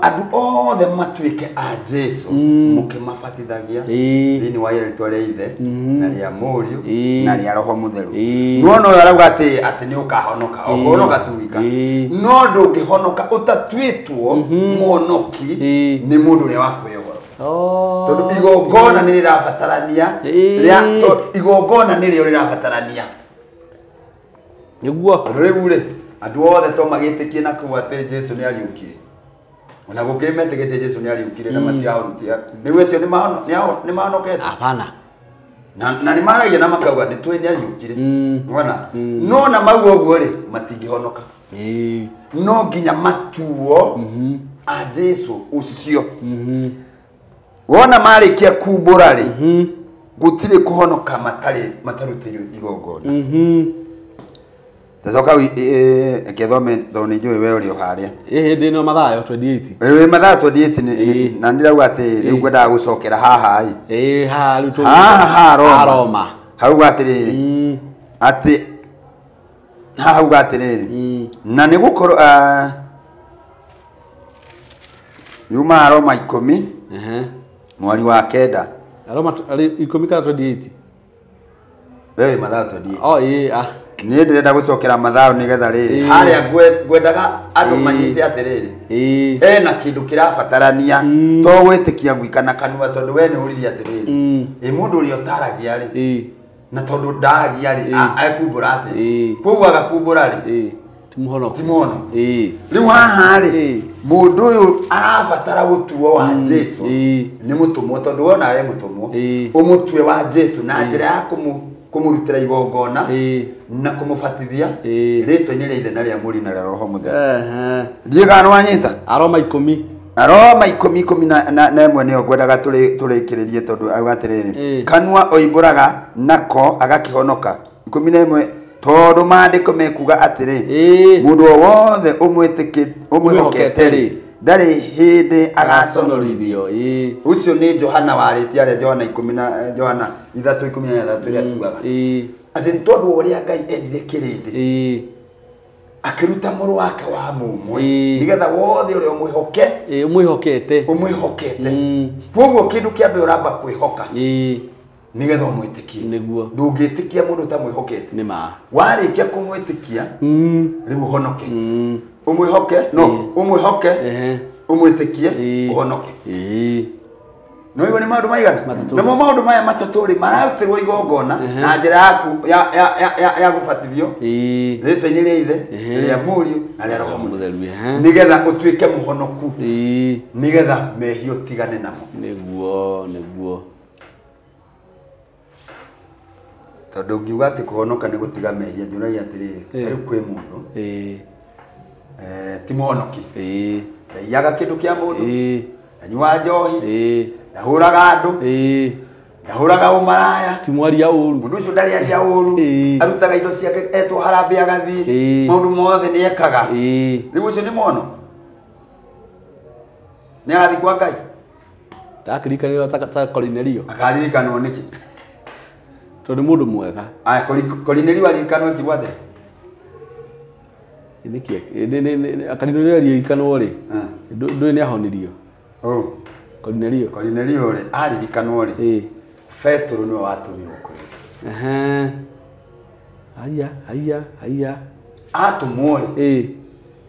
andũ othe matuĩke a Jesũ mũkĩmabatithagia thĩinĩ wa rĩĩtwa rĩa Ithe na rĩa Mũriũ na rĩa Roho Mũtheru. Nuona ũyũ arauga atĩ nĩ ũkahonoka ũkũhonoka tu wika no ndũngĩhonoka ũtatuĩtwo mũhonoki nĩ mũndũ ũrĩa wa kwĩyogora tondũ igongona nĩ rĩo rĩrabatarania nĩguo rĩu rĩ andũ othe to magĩtĩkie na kũu atĩ Jesũ nĩ ariũkire ona gũkĩrĩ metĩkĩtie Jesũ nĩ ariũkire na matiahonokia rĩu acio nĩ mahonokete. Hapana. Na nĩ maragia na makauga nĩ tũĩ nĩ ariũkire mwana no na mau ũguo rĩ matingĩhonoka no nginya matuo a Jesũ ũcio wona marĩkia kumbũra rĩ gũtirĩ kũhonoka matarutĩrio igongona. Tacoka kethome tondũ nĩ njũĩ we ũrĩ o harĩa hĩndĩ ĩno Mathayo 28 Mathayo 28 na ndirauga atĩ rĩu ngwendaga gũcokera haha haha Roma hauga atĩrĩrĩ atĩ hauga atĩrĩrĩ na nĩ gũkorwo yuma Aroma 10 mweri wa kenda Aroma 10 kana 28 Mathayo 28 oh niĩ ndĩrenda gũcokera Mathayo nĩgetha rĩrĩ harĩa ngwendaga andũ manyite atĩrĩrĩ na kĩndũ kĩrabatarania to gwĩtĩkia gwika na kanua tondũ we nĩ ũrĩrĩ atĩrĩrĩ mũndũ ũrĩa ũtaragia rĩ na tondũ ndaragia rĩ ekumbũra atĩ koguo agakumbũra rĩ ti muhono rĩu haha rĩ mũndũ ũyũ arabatara gũtuo wa Jesũ nĩ mũtũmwo tondũ wona we mũtũmwo ũmũtue wa Jesũ na njĩra ya kumurutira igongona na kumubatithia rĩtwa-inĩ rĩa Ithe na rĩa Mũriũ na rĩa Roho Mũtheru ndiĩga nĩ wanyita Aroma 10 11 nĩyo ngwendaga tũrĩkĩrĩrie tondũ auga atĩrĩrĩ kanua oimbũraga nako agakĩhonoka 11 tondũ maandĩko mekuga atĩrĩ mũndũ wothe ũmwĩhokete rĩ ndarĩ hĩndĩ agaconorithio ucio nĩ Johana warĩtie arĩa Johana 3:13 rĩa tugaga atĩ tondũ ũrĩa Ngai endire kĩrĩndĩ akĩruta mũrũ wake wa mũmwe nĩgetha wothe ũrĩa ũmwĩhokete koguo kĩndũ kĩambe ũramba kwĩhoka nĩgetha ũmwĩtĩkie ndũngĩtĩkia mũndũ ũtamwĩhokete warĩkia kũmwĩtĩkia rĩu ũhonoke umwihoke umwitikie uhonoke no igo ni maundu maigana namo maundu maya matatu ri mararutirwo igongona na njira yaku ya gubatithio rĩtwa-inĩ rĩa Ithe rĩa Mũriũ na rĩa Roho Mũtheru nigetha utuike muhonoku nigetha mehia utigane namo niguo tondu ngiuga ati kuhonoka ni gutiga mehia njuragia atiriri riu kwi mundu ti muhonoki yaga kindu kia mundu anyua njohi ndahuraga andu ndahuraga umaraya ti mwaria uru mundu ucio ndari aria uru arutaga indo ciake etwo harambe agathi maundu mothe ni ekaga riu ucio ni muhonoku ni athi kwa Ngai ndakirikanirwo ta Kornelio akaririkanwo niki tondu mundu mwega Kornelio aririkanwo ki gwathe Kornelio aririkanwo ri ndũĩ nĩ ahonirio Kornelio ri aririkanwo ri Petro nĩwe watũmirwo kũrĩ haya atumwo ri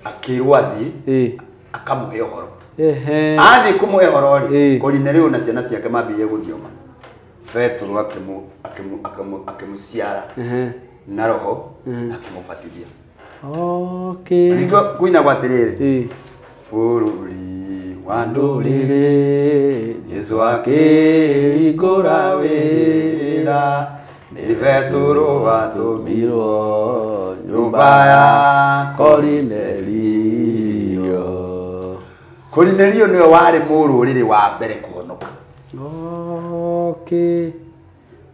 akĩrwo athi akamuhe ũhoro athi kũmuhe ũhoro ri Kornelio na ciana ciake mambirie gũthioma Petro akĩmũciara na Roho akĩmũbatithia nĩkĩo kwĩna gwatirĩrĩ bũrũri wa ndũrĩrĩ Jesũ akĩhingũra wĩra nĩ Petro watũmirwo nyũmba ya Kornelio nĩwe warĩ mũrũrĩrĩ wa mbere kũhonoka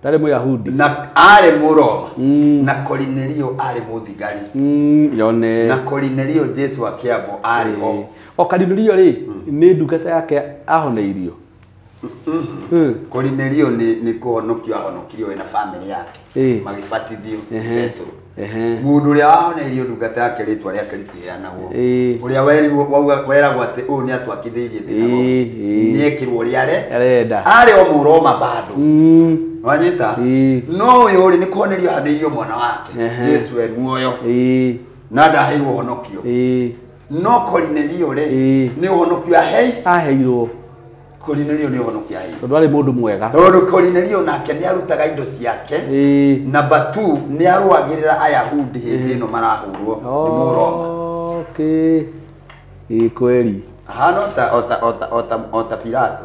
ndari Mũyahudi na arĩ Mũroma na Kornelio arĩ mũthigari yone na Kornelio Jesũ akĩambo arĩ ho Kornelio rĩ nĩ ndungata yake ahoneirio Kornelio nĩ kũhonokio ahonokirio na family yake magĩbatithio Petro mundu ũrĩa wahoneirio ndungata yake rĩtwa rĩake rĩkĩheanagwo ũrĩa weragwo atĩ ũyũ nĩ atwakithĩirie thĩna nĩekirwo ũrĩa arenda arĩ o Mũroma bado wanyita no uyu uri ni Kornelio haneirio mwana wake Jesũ e muoyo na ndaheirwo honokio no Kornelio ri ni honokio aheirwo Kornelio ni honokio aheirwo tondu ari mundu mwega tondu Kornelio nake ni arutaga indo ciake number 2 ni arũagĩrĩra Ayahudi hĩndĩ ĩno marahũrwo ni Mũroma kweli hana ota Pilato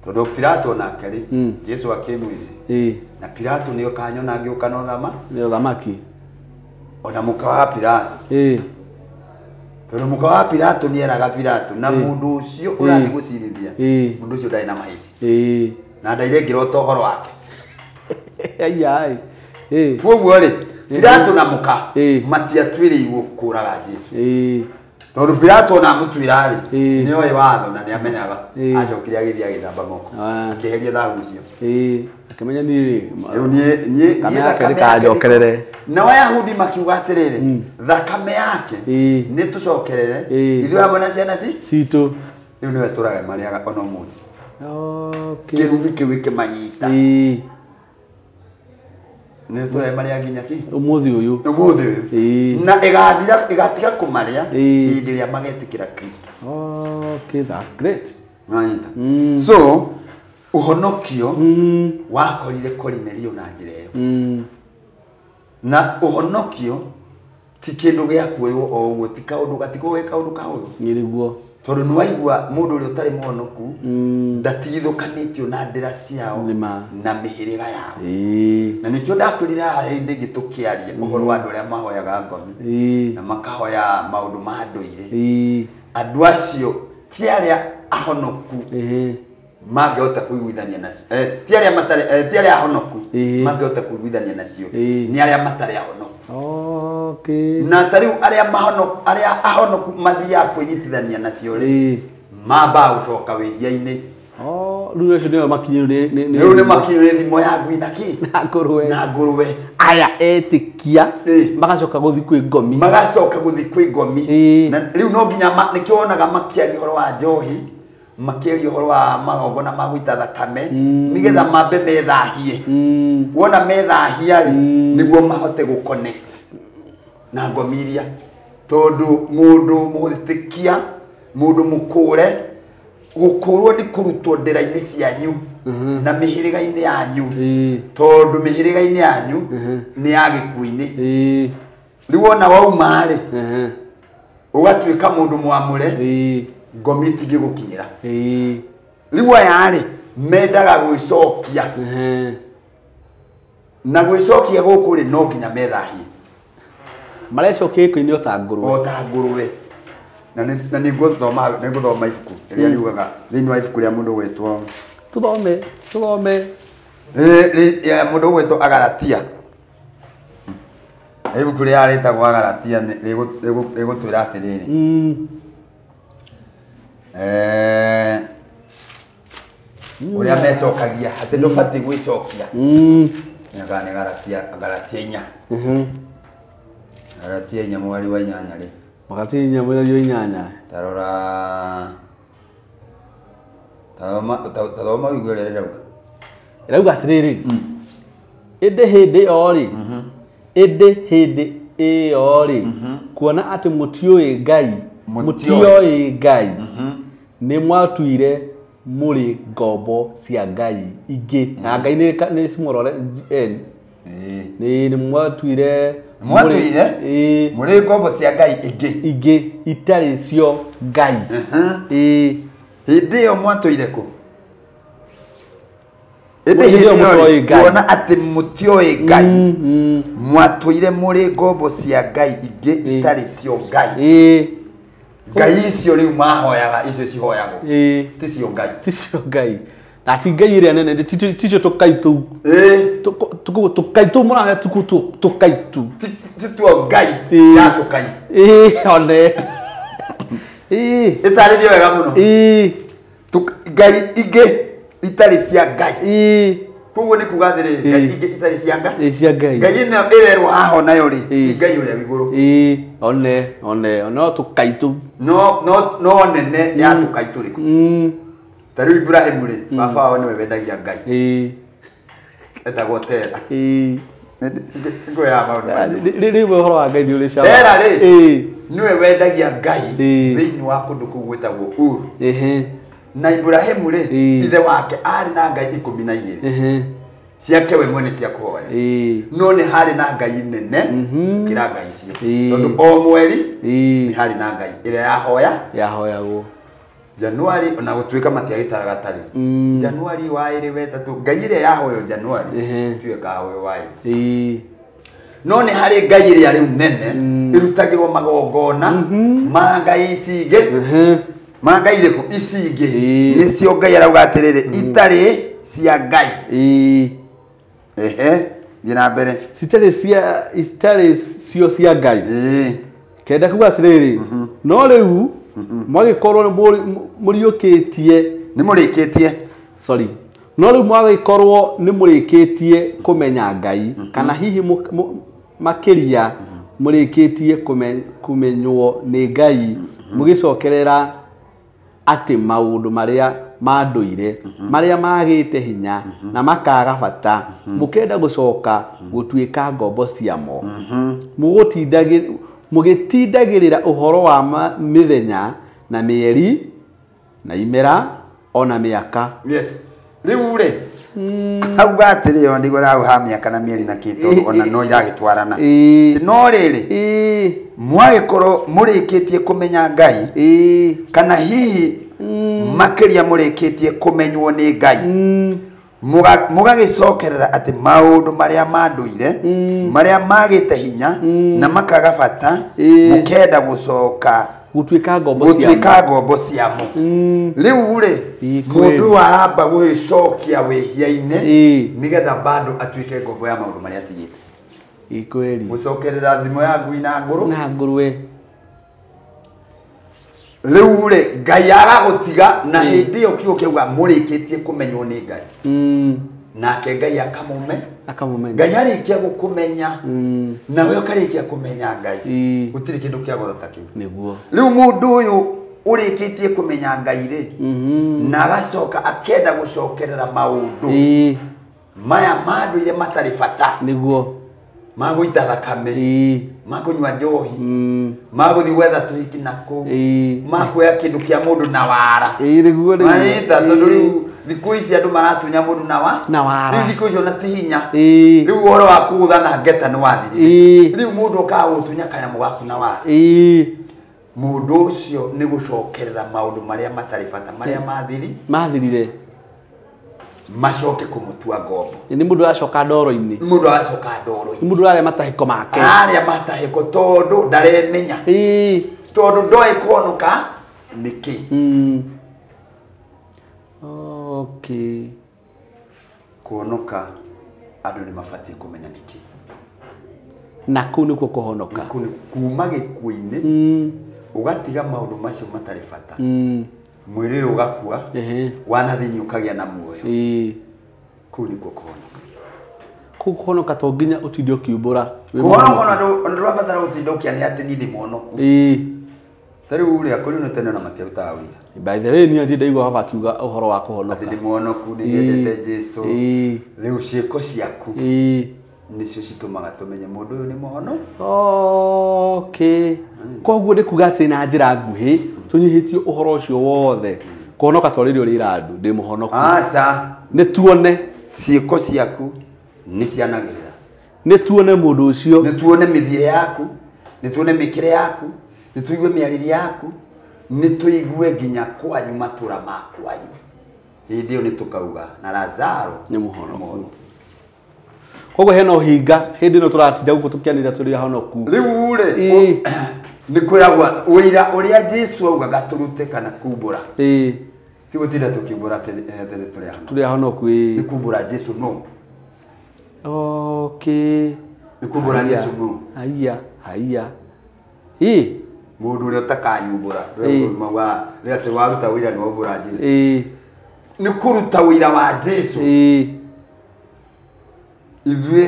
tondu Pilato nake ri Jesũ akĩmwĩrire na Pilato nĩyo kanyona angĩũka na ũthamaki ona mũka wa Pilato tondu mũka wa Pilato nĩeraga Pilato na mũndũ ũcio ũrathiĩ gũcirithia mũndũ ũcio ndarĩ na mahĩtia na ndairengĩra ũhoro wake koguo ri Pilato na mũka matiatuĩrĩirwo kũraga Jesũ tondu Pilato na mũtwĩra ri nĩoĩ watho na nĩamenyaga acokire agĩthiĩ agĩthamba moko akĩheria thahu icio akĩmenya niĩ nĩkajokerere na Wayahudi makiuga atĩrĩrĩ thakame yake nĩ tũcokerere ithuĩ hamwe na ciana citũ riu niwe turaga mariaga ono muthi okay kirugi kiwike manyita niwe turaga mariaga nginya ki umuthi uyu na igatiga kumaria hindi ria magetikira Kristo okay that's great manyita so uhonokio wakorire Kornelio na njira iyo na uhonokio ti kindu gia kuoyo o uguo ti kaundu gatiko kaundu kahuthu niriguo tondu ni waigua mundu uri utari muhonoku ndatigithukanitio na ndira ciao na mihiriga yao na nikio ndakurira hindi gitukiaria uhoro wa andu aria mahoyaga ngomi na makahoya maundu ma nduire andu acio ti aria ahonoku mangehota kuiguithania nacio ti aria ahonoku mangehota kuiguithania nacio ni aria matari ahonoku okay na tariu aria ahonoku mathia kwigithania nacio ri mamba gucoka wihia-ini riu acio nio makinyire riu ni makinyire thimo ya ngui na ki na nguruwe aya etikia magacoka guthi kwi ngomi na riu no nginya nikio wonaga makiaria horo wa njohi makiaria horo wa magongona ma guita thakame nigetha mambe methahie wona methahia ri niguo mahote gukone na ngomiria tondu mundu muthitikia mundu mukure gukurwo ni kurutwo ndira-ini cianyu na mihiriga-ini yanyu tondu mihiriga-ini yanyu ni ya gikuini riu wona wauma ri ugatuika mundu mwamure ngomi tigigukinyira riu aya ri mendaga gwicokia na gwicokia guku ri no nginya methahie marecokia iko-ini ota nguruwe na niguthoma ibuku riria riugaga thiini wa ibuku ria mundu gwitwo tuthome mundu gwitwo Agalatia ibuku ria ritagwo Agalatia rigutwira atiriri uria mecokagia ati ndubati gwicokia nyaga ni Agalatia 4 Agalatia 4 mweri wa 8 ri Magalatia 4 mweri wa 8 tarora tadoma wigwe rero irauga atiriri inde hindi ori inde hindi ori kuona ati mutioi ngai ni mwatuire muri ngombo cia ngai ingi na ngai ni cimorore ni mwatuire muri ngombo cia ngai ingi itari cio ngai hindi yo mwatuire ku kuona ati mutioi ngai mwatuire muri ngombo cia ngai ingi itari cio ngai ngai icio riu mahoyaga icio cihoyagwo ti cio ngai na ti ngai iria nene ticio tukaitu tukaitu murahe tukaitu ti tuo ngai ya tukai one itaririe wega muno ngai ingi itari cia ngai koguo ni kuga atiriri ngai ingi itari cia ngai ngai ino irerwo haho nayo ri ti ngai uria wiguru one tukaitu no nene ya tukaitu riku tariu Ibrahimu ri baba wao niwe wendagia ngai etagwo Tera ngo ya maundu riu uhoro wa ngai ni uri cama Tera ri niwe wendagia ngai thiini wa kundu kuu gwitagwo Uru na Ibrahimu ri ithe wake ari na ngai 12 ciake we mwene cia kuhoya no ni hari na ngai nene kira ngai icio tondu o mweri ni hari na ngai iria yahoyagwo Januari ona gutuika matiagitaraga tari Januari wa 2 3 ngai iria yahoyo Januari tuwe kahoyo wa no ni hari ngai iria riu nene irutagirwo magongona ma ngai icingi ma ngai iriku icingi nicio ngai arauga atiriri itari cia ngai njina mbere citari cio cia ngai kenda kuga atiriri no riu mwagikorwo muriukitie ni murikitie no riu mwagikorwo ni murikitie kumenya ngai kana hihi makiria murikitie kumenywo ni ngai mugicokerera ati maundu maria manduire maria magite hinya na makaga bata mukenda gucoka gutuika ngombo ciamo mugitindagirira uhoro wa mithenya na mieri na imera ona miaka. Yes. Riu ri auga atiri yo ndigora hau ha miaka na mieri na kitu ona no iragitwarana no riri mwagikoro murikitie kumenya Ngai kana hihi makiria murikitie kumenywo ni Ngai mugagicokerera ati maundu maria manduire maria magite hinya na makaga bata mukenda gucoka gutuika ngombo ciamo riu ri mundu aramba gwicokia wihia-ine nigetha bado atuike ngombo ya maundu maria atigite ikweli gucokerera thimo ya ngui na nguru we riu ri Ngai agagutiga na hindi iyo kiugo kiuga murikitie kumenywo ni Ngai nake Ngai akamumenya Ngai arikia gukumenya nawe ukarikia kumenya Ngai gutiri kindu kia gorota kiu niguo riu mundu uyu urikitie kumenya Ngai ri na agacoka akenda gucokerera maundu maya manduire matari bata niguo maguita thakame makunywa njohi maguthi gwetha tuhiki naku makuoya kindu kia mundu na wara niguo maita tondu riu thiku ici andu maratunya mundu na wara riu thiku icio na tihinya riu uhoro wa kugutha na ngeta ni wathirire riu mundu ukaga gutunya kanyamu gaku na wara mundu ucio ni gucokerera maundu maria matari bata maria mathirire macoke kumutua ngombo ni mundu acoka ndoro-ini mundu aria matahiko make tondu ndaremenya tondu ndoe kuonoka niki okay kuonoka andu ni mabatie kumenya niki na kuu nikuo kuhonoka kuma gikuo-ini ugatiga maundu macio matari bata mwiri ugakua wanathini ukagia na muoyo kuu nikuo kuhonoka to nginya utinde ukiumbura kuhonoka ndu rabatara utinda ukiania ati ni ndi muonoku tariu uria kuri no tene na matiautaga wira by the way ni ndi ndaigua baba akiuga uhoro wa kuhonoka ati ndi muonoku ni ndete Jesu riu ciiko ciaku nicio citumaga tumenye mundu uyu ni muhono okay koguo ndi kuga ati na njira nguhi tunyihitie uhoro ucio wothe kuhonoka twarire uri irandu ndi muhonoku aca ni tuone ciiko ciaku ni cianagirira ni tuone mundu ucio ni tuone mithire yaku ni tuone mikire yaku ni tuigue miariri yaku ni tuigue nginya kwanyu matura makwanyu hindi iyo ni tukauga na Lazaro ni muhonoku koguo hena uhinga hindi no turatinda guko tukianira turi honoku riu ri ni kwiragwa wira uria Jesu augaga turute kana kumbura ti gutinda tukimbura turi honoku ni kumbura Jesu no okay ni kumbura Jesu no haya mundu uria utakanyumbura mauga ria ati waruta wira ni waubura Jesu ni kuruta wira wa Jesu ithuĩ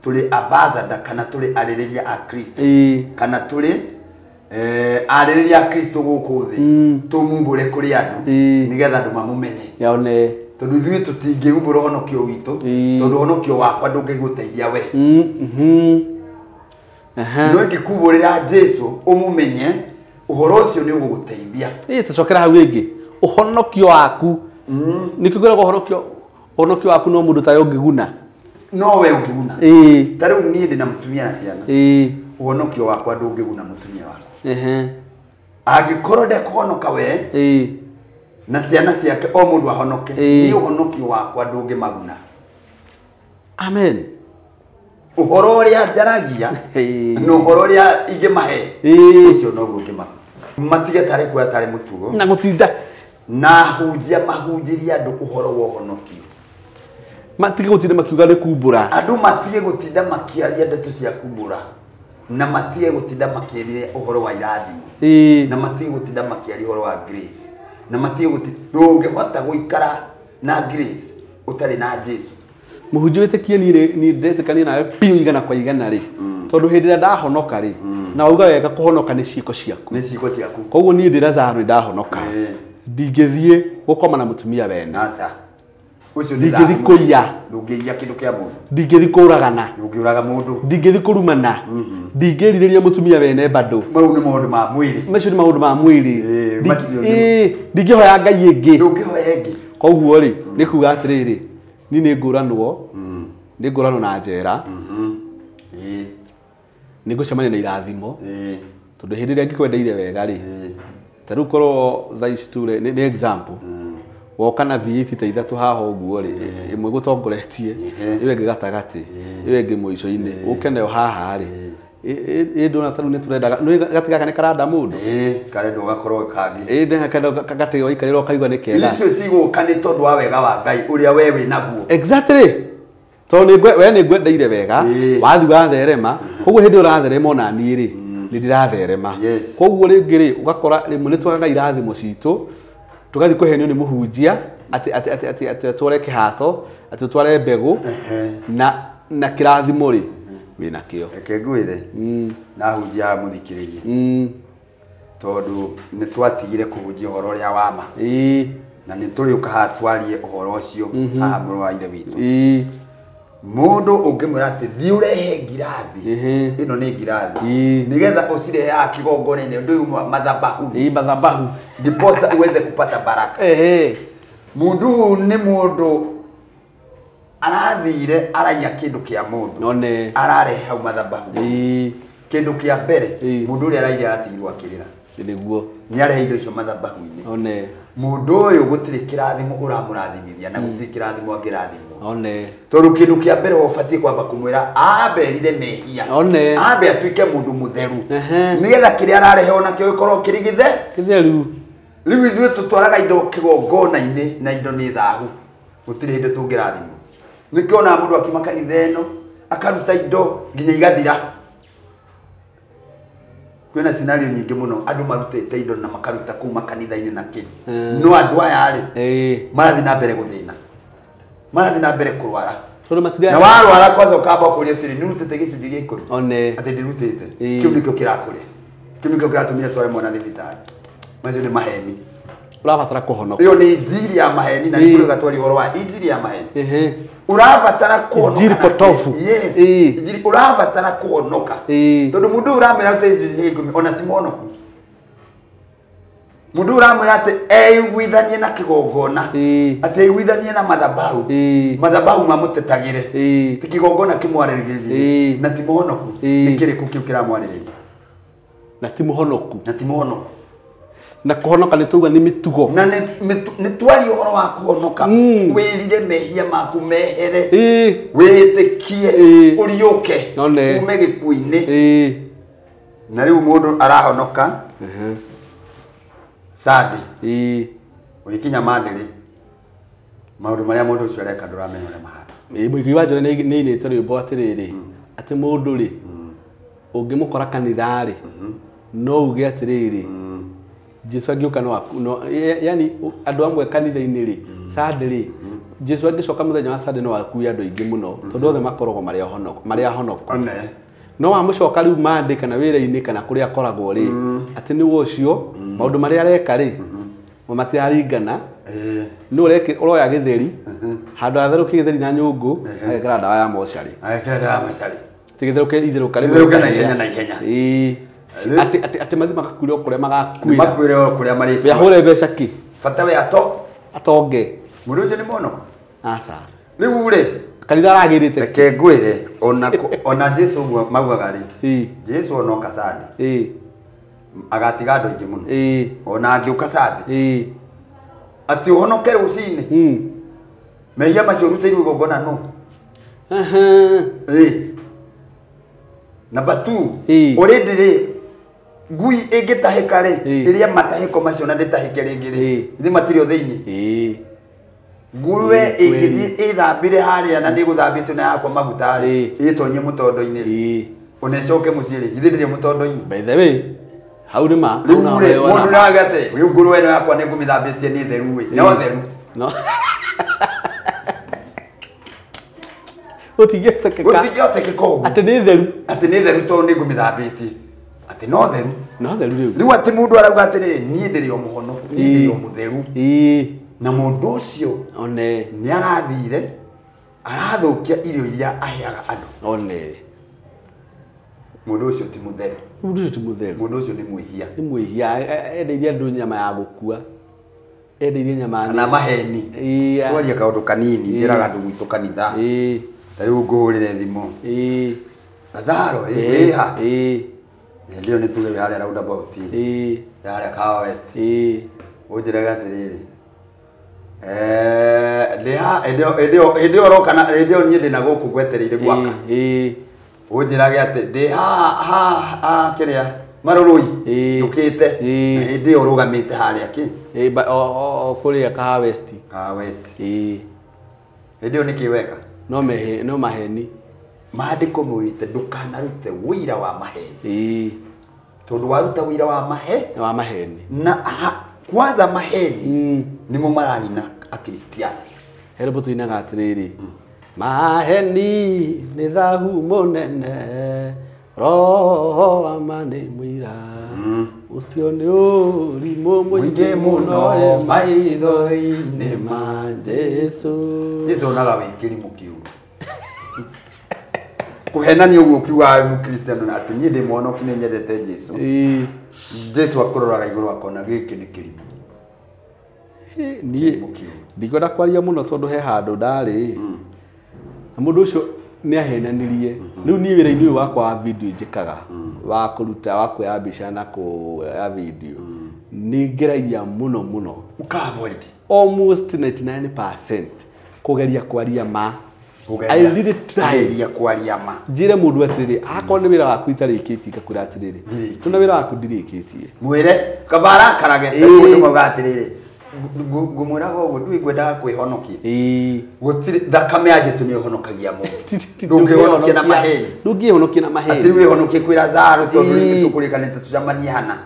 tũrĩ ambassador kana tũrĩ arĩrĩria a Kristo kana tũrĩ arĩrĩria a Kristo gũkũ thĩ tũmumbũre kũrĩ andũ nĩgetha andũ mamũmenye yaone tondũ ithuĩ tũtingĩumbũra ũhonokio witũ tondũ ũhonokio wakwa ndũngĩgũteithia we no ingĩkumbũrĩra Jesu ũmũmenye ũhoro ũcio nĩ ũgũgũteithia tũcokera hau rĩngĩ ũhonokio waku nĩkĩkwĩraga ũhonokio waku no mũndũ ta ũngĩguna no we unguna tariu nie ndina mutumia na ciana uhonokio wakwa ndungiguna mutumia wakwa angikorwo ndekuhonoka we na ciana ciake o mundu ahonoke ni uhonokio wakwa ndungimaguna amen uhoro uria njaragia no uhoro uria ingimahe ucio no ngima matige tari kwa tari mutugo na gutinda na hunjia mahunjiria andu uhoro wa uhonokio matige gutinda makiuga ni kumbura andu matige gutinda makiaria ndeto cia kumbura na matige gutinda makiaria uhoro wa irathimo na matige gutinda makiaria uhoro wa grace na matige gutinda ndungihota guikara na grace utari na Jesu muhunjia witikie ni ndetekania nawe piu igana kwa igana ri tondu hindi ria ndahonoka ri na uga wega kuhonoka ni ciiko ciaku ni ciiko ciaku koguo ni ndira Lazaro ndahonoka ndingĩthiĩ gũkoma na mũtumia wene Aca. Ucio ndingĩthiĩ kũiya ndũngĩiya kĩndũ kĩa mũndũ ndingĩthiĩ kũragana ndũngĩũraga mũndũ ndingĩthiĩ kũrumana ndingĩrirĩria mũtumia wene bado mau nĩ maũndũ ma mwĩrĩ macio nĩ maũndũ ma mwĩrĩ macio ndingĩhoya Ngai ĩngĩ ndũngĩhoya ĩngĩ koguo rĩ nĩ kuga atĩrĩrĩ ni nĩ ngũranwo na njera nĩ ngũcemania na irathimo tondũ hĩndĩ ĩrĩa ngĩkwendeire wega rĩ ta rĩu korwo thaa ici tu nĩ example woka na V8 ta ithatũ haha ũguo rĩ ĩmwe gũtongoretie ĩyo ĩngĩ gatagatĩ ĩyo ĩngĩ mũico-inĩ ũke nayo haha rĩ ndona ta rĩu nĩ tũrendaga gatĩ gaka nĩ karanda mũndũ karenda ũgakorwo kangĩ gatĩ waikarĩra ũkaigua nĩ kega icio cigũka nĩ tondũ wa wega wa Ngai ũrĩa we wĩ naguo exactly tondũ we nĩ ngwendeire wega wathiĩ watherema koguo hĩndĩ ũratherema ona niĩ rĩ nĩ ndiratherema koguo rĩngĩ rĩ ũgakora rĩmwe nĩ twagaga irathimo citũ tugathi kũhenio nĩ mũhunjia atĩ tware kĩhato atĩ tware mbegũ na kĩrathimo rĩ wĩna kĩo reke ngwĩre na hunjia haha mũthikĩrĩrie tondũ nĩ twatigire kũhunjia ũhoro ũrĩa wa ma na nĩ tũrĩũka haha twarie ũhoro ũcio haha mũrũ wa ithe witũ mũndũ ũngĩmwĩra atĩ thiĩ ũrehe ngirathi ĩno nĩ ngirathi nĩgetha ũcirehe haha kĩgongona-inĩ ũndũ ũyũ madhabahu ndiposa uweze kupata baraka mũndũ nĩ mũndũ arathire araiya kĩndũ kĩa mũndũ ararehe hau madhabahu kĩndũ kĩa mbere mũndũ ũrĩa araire aratigirwo akĩrĩra nĩguo nĩ arehe indo icio madhabahu-inĩ mũndũ ũyũ gũtirĩ kĩrathimo ũramũrathimithia na gũtirĩ kĩrathimo angĩrathimwo tondũ kĩndũ kĩa mbere ũbatiĩ kwamba kũmwĩra amberire mehia ambe atuĩke mũndũ mũtheru nĩgetha kĩrĩa ararehe onakĩo gĩkorwo kĩrĩ gĩtheru rĩu ithuĩ tũtwaraga indo kĩgongona-inĩ na indo nĩ thahu gũtirĩ hĩndĩ tũngĩrathimwo nĩkĩonaga mũndũ akiuma kanitha ĩno akaruta indo nginya igathira kwĩna scenario nyingĩ mũno andũ marutĩte indo na makaruta kuma kanitha-inĩ na kĩ no andũ aya rĩ marathiĩ na mbere gũthĩna marathiĩ na mbere kũrwara na warwara kwanza ũkamba ũkũria atĩrĩ nĩ ũrutĩte gĩcunjĩ gĩa ikũmi atĩ ndirutĩte kĩu nĩkĩo kĩrakũrĩa kĩu nĩkĩo kĩratũmire tware mwana thibitarĩ macio nĩ maheni ũrabatara kũhonoka ĩyo nĩ injiri ya maheni na nĩ kũrĩga twari ũhoro wa injiri ya maheni urabatara kuonoka injiri potofu injiri urabatara kuonoka tondu mundu uramera utezi ikumi ona ti monoku mundu uramera ati eigwithanie na kigongona ati eigwithanie na madhabahu mamutetagire ti kigongona kimwariririe na ti monoku nikiriku kiu kiramwariririe na ti muhonoku na kuhonoka nĩ tuga nĩ mĩtugo na nĩ twari ũhoro wa kuhonoka wĩrire mehia maku mehere wĩtĩkie ũriũke ume gĩkuũ-inĩ na rĩu mũndũ arahonoka Sunday ũgĩkinya Monday maũndũ marĩa mũndũ ũcio areka ndũramenya ũrĩa mahana mũigi wa njore nĩ inĩte rwĩmbo atĩrĩrĩ atĩ mũndũ rĩ ũngĩmũkora kanitha rĩ no uge atĩrĩrĩ Jesu agĩũka no yani andũ amwe kanitha-inĩ rĩ Sunday rĩ Jesu agĩcoka mũthenya wa Sunday no akuue andũ aingĩ mũno tondũ othe makoragwo marĩ ahonoku no wamũcoka rĩu Monday kana wĩra-inĩ kana kũrĩa akoragwo rĩ atĩ nĩ ũcio maũndũ marĩa areka rĩ matiraringana nĩ ũroya gĩtheri handũ atherũkie gĩtheri na nyũngũ agekĩra ndawa ya mocarĩ tigĩtherũke itherũka na ihenya ati mathi makakwire okuria magakwira marĩ yahũre mbeca ki bata we atonge mũndũ ũcio nĩ monoku aca rĩu rĩ kanitha aragĩrĩte reke ngwĩre ona Jesu ũguo maugaga rĩ Jesu onoka Sunday agatiga andũ aingĩ mũno ona angĩũka Sunday atĩ ũhonoke rũcinĩ mehia macio ũrutĩirwo igongona no number 2 already rĩ ngui ĩngĩtahĩka rĩ ĩrĩa matahĩko macio na ndĩtahĩke rĩngĩ rĩ nĩ matirio thĩinĩ nguruwe ĩngĩthiĩ ĩthambire harĩa na nĩ gũthambĩtio na yakwa maguta rĩ ĩtonyie mũtondo-inĩ rĩ ũnecoke mũciĩ rĩ githĩ ndĩrĩ mũtondo-inĩ by the way hau nĩ ma mũndũ nĩwaga atĩ rĩu nguruwe ĩno yakwa nĩ ngũmĩthambĩtie nĩ theru ĩ no theru gũtingĩhotekeka ũguo atĩ nĩ theru tondũ nĩ ngũmĩthambĩtie atĩ no theru no theru riu riu ati mundu arauga atiriri nie ndiri o muhono ndiri o mutheru na mundu ucio one ni arathire arathukia irio iria aheaga andu one mundu ucio ti mutheru mundu ucio ni mwihia endeithia andu nyama ya gukua endeithia nyama na maheni twaria kaundu kanini njiraga andu gwitu kanitha tariu nguhurire thimu Lazaro weha ndio ni tuge hali roundabout yale Kawa West ujiraga atiriri ndio roka ndio nie ndina guku gwetereire gwaka ujirage ati ndi ha kiria marurui ndukite ndio rugamite haria ki kuria Kawa West ndio nikiweka no maheni maandiko mwite ndukanarute wira wa maheni tondu waruta wira wa maheni na kwanza maheni nimo marani na akristiano herebo tuinaga atiriri maheni ni thahu munene roho wa mane mwira ucio ni urimu mwingi muno maitho-ini ma Jesu naga wikiri mukiu kuhenani uguo kiwa mukristiano na ati nie ndi mwonoki ni nyendete Jesu Jesu akuroraga iguru akona giki ni kirimu nie ndikwenda kwaria muno tondu he handu ndari na mundu ucio ni ahenanirie riu nie wira-ini uyu wakwa wa video njikaga wa kuruta wa kuoya mbica na kuoya video ni ngeragia muno ukavoid almost 99% kugeria kwaria ma I really try kwaria ma njire mundu atiriri akon ni wira waku itarikiti ngakura atiriri tuna wira waku ndirikitie mwire kabara karage mundu mauga atiriri ngumuraga uguo ndui ngwendaga kwihonokia gutiri thakame ya Jesu ni honokagia mundu ndungihonokia na maheni atiri wihonokie kwi Lazaro tondu ringi tukurikanite tucamanie hana na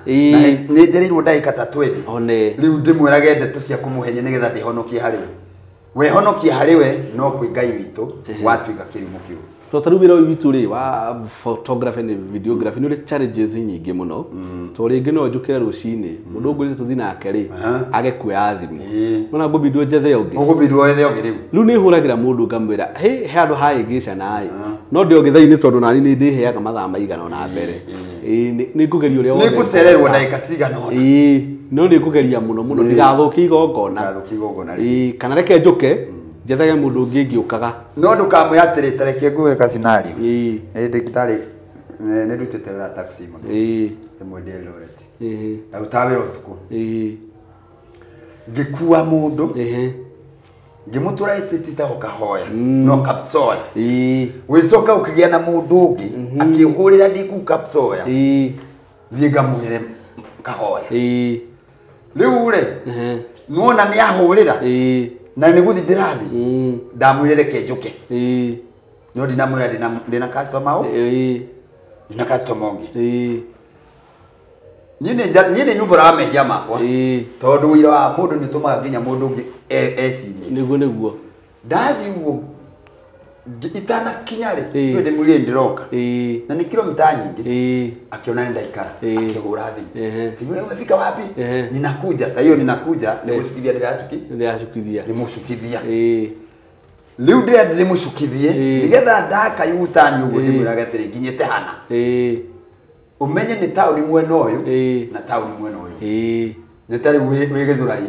ni njerirwo ndagika ta 20 one riu ndimwirage ndeto cia kumuhenya nigetha ndihonokie hariwe wehonokia hariwe no kwi Ngai witu watwika kirimu kiu to taru wira witu ri wa photography and videography ni ri challenges nyingi muno to ringi no njukire rucini mundu ngurite tuthi nake ri age kuya thimu mona ngubidwo jethe ungi ngubidwo ethe ungi riu ni huragira mundu ngamwira he handu haingica nae no ndio githaini tondu nani ni ndiheaga mathaa maigana na mbere ni kugeria uria wothe ni kucererwo ndagika cigana ona no ni kugeria muno ndigathuki igongona kana reke njuke jethage mundu ungi ngiukaga no ndukamwira atiri tareke ngweka scenario ndikitari ne ndutete wira taxi mo ndimwe ndi Eldoret na utawira utuku ngikuwa mundu ngimutura estate ta ukahoya no kapsoya wicoka ukigia na mundu ungi akihurira ndiku kapsoya thiga muhire kahoya riu ri nuona ni ahurira na ni guthi ndirathi ndamwire ke njuke no ndinamwira ndina customer o ndina customer ungi nyine nyumba ramehia makwa tondu wira wa mundu ni tumaga nginya mundu ungi ecirie niguo ndathi uguo itana kinyari twende mulie ndiroka na ni kilomita nyingi akiona ni ndaikara akihura thimu kigure umefika wapi ninakuja sasa hiyo ninakuja nimushukithia ndashukithia nimushukithia riu ndimushukithie nigetha ndaka yutani uguo ndimwiraga atiri nginyete hana umenye ni tauni mwena uyu na tauni mwena uyu netari we gethurai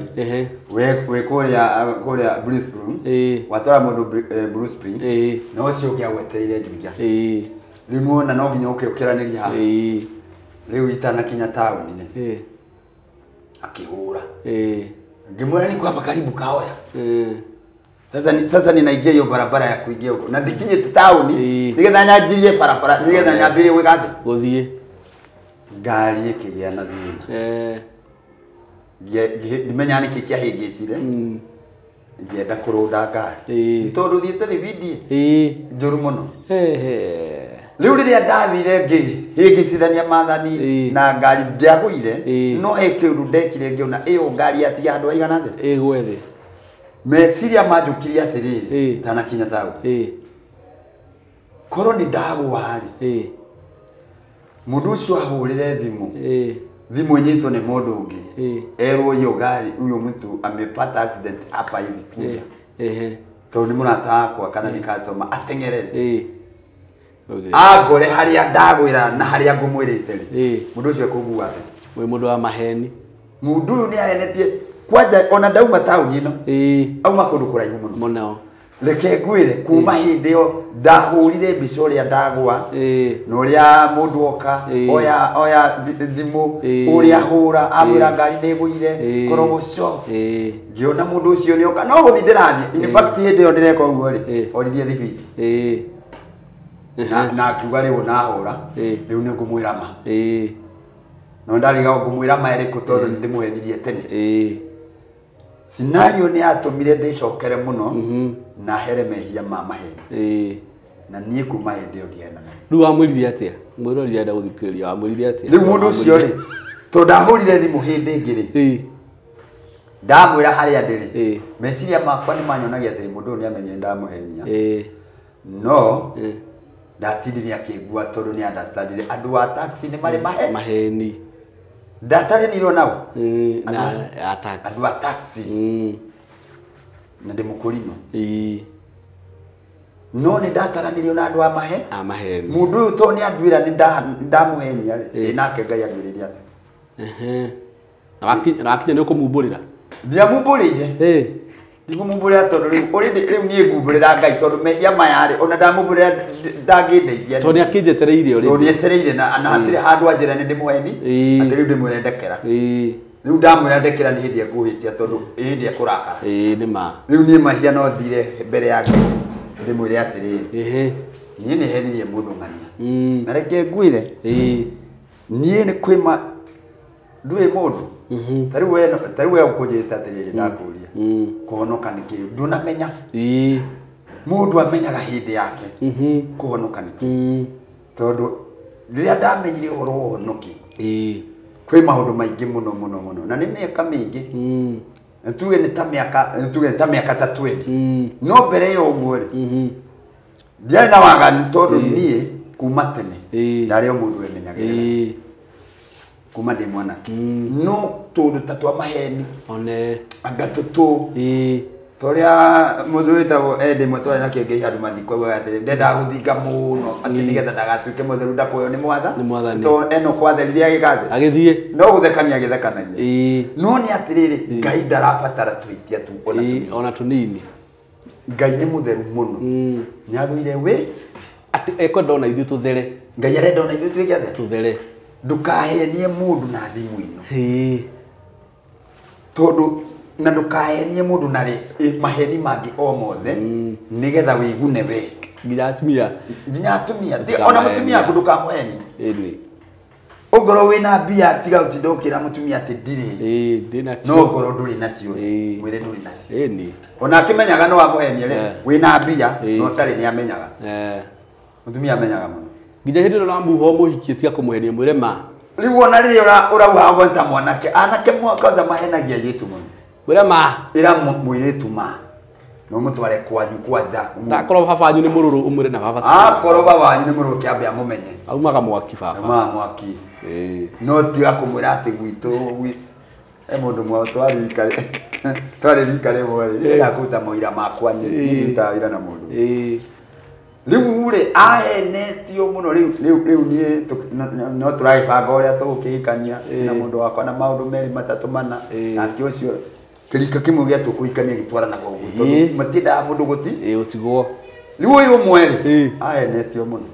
we kuria Bruce Spring watwara mundu Bruce Spring no cio kia gwetereire njunja riu nuona no nginya ukiraniria ha riu itana kinya tauni ne akihura ngimwira ni kwamba karibu kaoya sasa ninaingia hiyo barabara ya kuingia huko na ndikinye tauni nigetha nyanjirie barabara nigetha nyambirie gwikaje guthie ngari ikigia na thina nimenya niki kiahingicire ngienda kurunda ngari tondu thiete thibidi njuru muno riu riria ndathire ngihingicithania mathani na ngari ndiagwire no he kiundu ndekire ngiona iyo ngari ati andu aigana thi igwethi meciria manjukirie atiriri tana kinya tau korwo ni ndagwa ri mundu ucio ahurire thimu thimu nyito ni mundu ungi erwo yo gari uyo mtu amepata accident hapa hivi kuja to ni murata wakwa kana ni customer atengerere agore haria ndagwira na haria ngumwirite ri mundu ucio kugua ati we mundu wa maheni mundu uyu ni ahenetie kwanja ona ndauma tauni ino auma kundu kuraihu muno reke ngwire kuma hindi yo ndahurire mbica uria ndagwa no uria mundu oka oya thimu uria hura amwira ngari ni guire korogoco ngiona mundu ucio ni oka no guthi ndirathie in fact hindi yo ndireka uguo ri oririe thibiti na akiuga riu nahura riu ni ngumwira ma no ndariga ngumwira ma eriku tondu ndimuhenirie tene scenario ni atumire ndicokere muno na here mehia ma maheni na nie kuma hindi yo ndiena riu amwiririe atia mwiro ria nda guthikiriria amwiririe atia riu mundu ucio ri to ndahurire thimu hindi ngiri ndamwira haria ndiri meciria makwa ni manyonagia ati mundu ni amenye ndamuhenia no ndatindiria akigua tondu ni understandire andu a taxi ni mari maheni ndatari niro nao na taxi andu a taxi na ndimukurino no ni ndataranire na andu a maheni mundu uyu to ni andwira ni ndamuhenia ri nake ngai agwiriria na wakinya ni ukumumburira ndiamumburire ndimumburira tondu riu nie ngumburira ngai tondu mehia mayari ona ndamumburira ndangindeithia tondu akinjetereire uri tondu etereire na hatire handu anjira ni ndimuheni ati riu ndimwire ndekera riu ndamwira ndekera ni hindi akuhitia tondu hindi akurakara ni ma riu nie mahia no thire mbere yake ndimwire atiriri nie ni henirie mundu ng'ania na reke ngwire nie ni kwima ndui mundu tariu we ukunjita atiriri ndakuria kuhonoka niki ndunamenya mundu amenyaga hindi yake kuhonoka niki tondu riria ndamenyire uhoro wa uhonoki kwi maundu maingi muno na ni miaka mingi tuge ni ta miaka ta 20 no mbere yo uguo ri ndiari na waganu tondu nie kuma tene ndari o mundu wemenyaga kuma ndi mwana no tondu tatwa maheni agatutu toria mundu witagwo ende mutware na kenge andu mathikwa gwa ati ndenda guthinga muno ati nigetha ndagatuike mutheru ndakoyo ni mwatha to eno kwatherithia gikathi agithie no guthekania githekanagia no ni atiriri ngai ndarabatara twitia tu ona tunini ngai ni mutheru muno ni athwire we ati eko ndona ithu tuthere ngai arenda ona ithu twike athe tuthere ndukahenie mundu na thimu ino tondu na ndukahenie mundu na maheni mangi o mothe nigetha wigune we nginya atumia ona mutumia ndukamuheni ugoro wina mbia tiga utindukira mutumia ati ndiri ndina no ugoro nduri nacio mwire nduri nacio ona akimenyaga no amuhenie ri wina mbia no tari ni amenyaga mutumia amenyaga muno nginya hindi ro muho muhikie tia kumuhenia mwire ma riu ona riri urauha gweta mwanake anake mwakaza mahenagia yitu muno mwire ma ira mwiritu ma no mutware kwanyu kwanja ndakorwo baba wanyu ni mururu umwire na baba akorwo baba wanyu ni mururu kiambia mumenye aumaga mwaki baba mwaki no tiga kumwira ati gwitu mundu mwa twari rikare mwari ira kuta moira makwa ni ta ira na mundu riu ri ahenetio muno riu nie no turaibanga uria tugukikania na mundu wakwa na maundu meri matatu mana na ti ucio kirika kimwe gia tukuikania gitwarana kwa uguo tondu matinda mundu guti utigwo riu uyu mweri ahenetio muno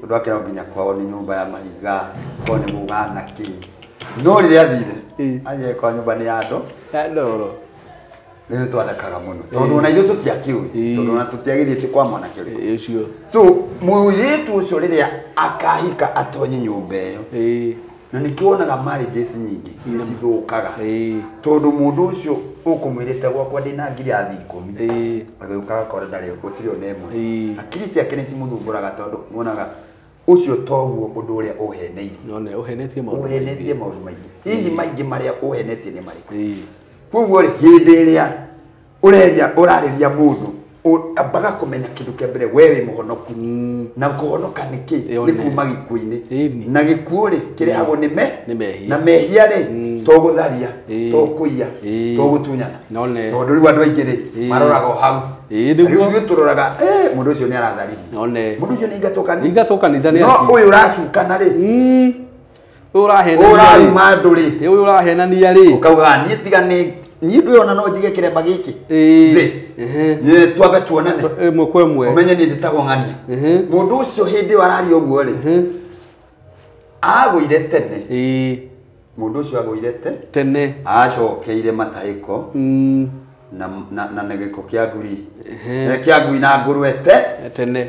tondu akira nginya kwao ni nyumba ya mahiga ko ni mugana ki no riria athire aje kwa nyumba ni ando ndoro riu twanakaga muno tondu ona ithu tutiakiwi tondu ona tutiagithite kwa mwana kiri ucio so mwiritu ucio riria akahika atonye nyumba iyo na nikionaga marriages nyingi nicithukaga tondu mundu ucio ukumwirite gwakwa ndina ngiri ya 10 ageukaga kora ndari gutiri ona imwe akiri ciake nicimuthumburaga tondu wonaga ucio toguo undu uria uheneire none uhenetie maundu maingi hihi maingi maria uhenetie ni mariku koguo ri hindi iria urariria mundu ambaga kumenya kindu kia mbere wewe muhonoku na kuhonoka niki ni kuma gikuini na gikuo ri kirehagwo ni na mehia ri to gutharia to kuiya to gutunyana tondu riu andu aingi ri maroraga hau riu turoraga mundu ucio ni aratharirie mundu ucio ni ingatoka nithani no uyu uracukana ri uyu urahena ndu ri uyu urahenania ri ukauga ni tigane ni ndu ona no njige kiremba giki ye twaga tuonane mwe kwa mwe umenye ni nditagwo ng'ania mundu ucio hindi warari oguo ri agwire tene mundu ucio agwire tene acokeire matahiko na negeko kia nguri kia ngui na ngurwe tene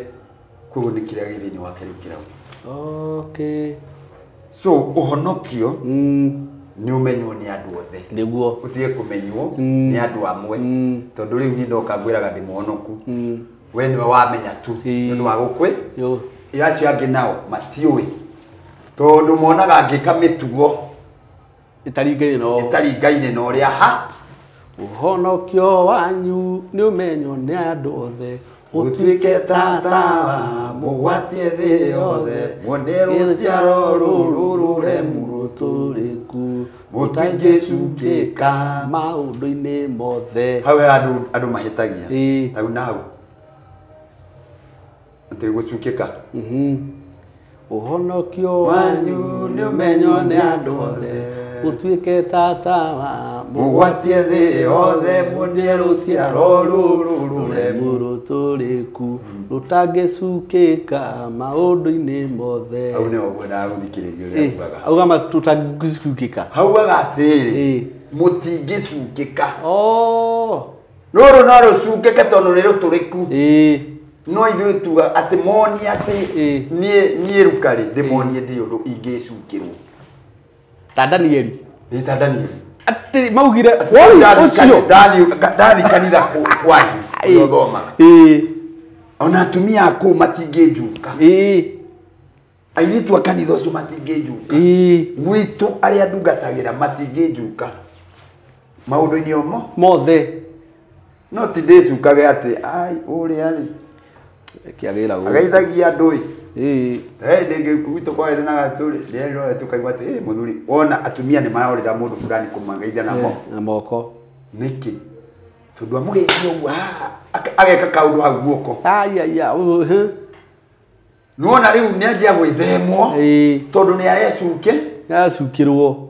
kugu ni kiria githini wake riu kirau okay so uhonokio ni umenywo ni andu othe niguo utige kumenywo ni andu amwe tondu riu ni ndoka ngwiraga ndi muhonoku we niwe wamenya tu ndu wa gukwi yacio angi nao matiui tondu monaga ngika mitugo itaringaine no ria uhonokio wanyu ni umenywo ni andu othe utuike tatawa mugwatie thi yothe mwone ruciaro ruru ruremu ruturiku mutingicukika maundu-ini mothe hau andu mahitagia tau nau ati gucukika uhonokio wanyu ni umenywo ni andu othe utuike tatawa mugwatie thi yothe mwone ruciaro ruru ruremu ruturiku rutangicukika maundu-ini mothe au ni oguo ndaguthikiriria uria ugaga augama tutangicukika hau agatiri mutingicukika ruru no rucukike tondu ni ruturiku no ithuĩ tuga ati moni ati nie rukari ndimonie ndi undu ingicukirwo ta Danieli ta Danieli ati maugire ndathi kanitha kwanyu uthoma ona atumia aku matingĩnjuka airitu a kanitha ucio matingĩnjuka gwitu aria ndungatagira matingĩnjuka maundu-ini omo mothe no ti ndicukage ati ai uria ri kiagira go agaithagia andu ndingi gwitu kwa ina gaturi rero tukaigwa ati muthuri ona atumia ni marorira mundu fulani kumangeithia na moko niki tondu amugeithia uguo ageka kaundu hau guoko nuona riu ni anjia gwithemwo tondu ni arecukirwo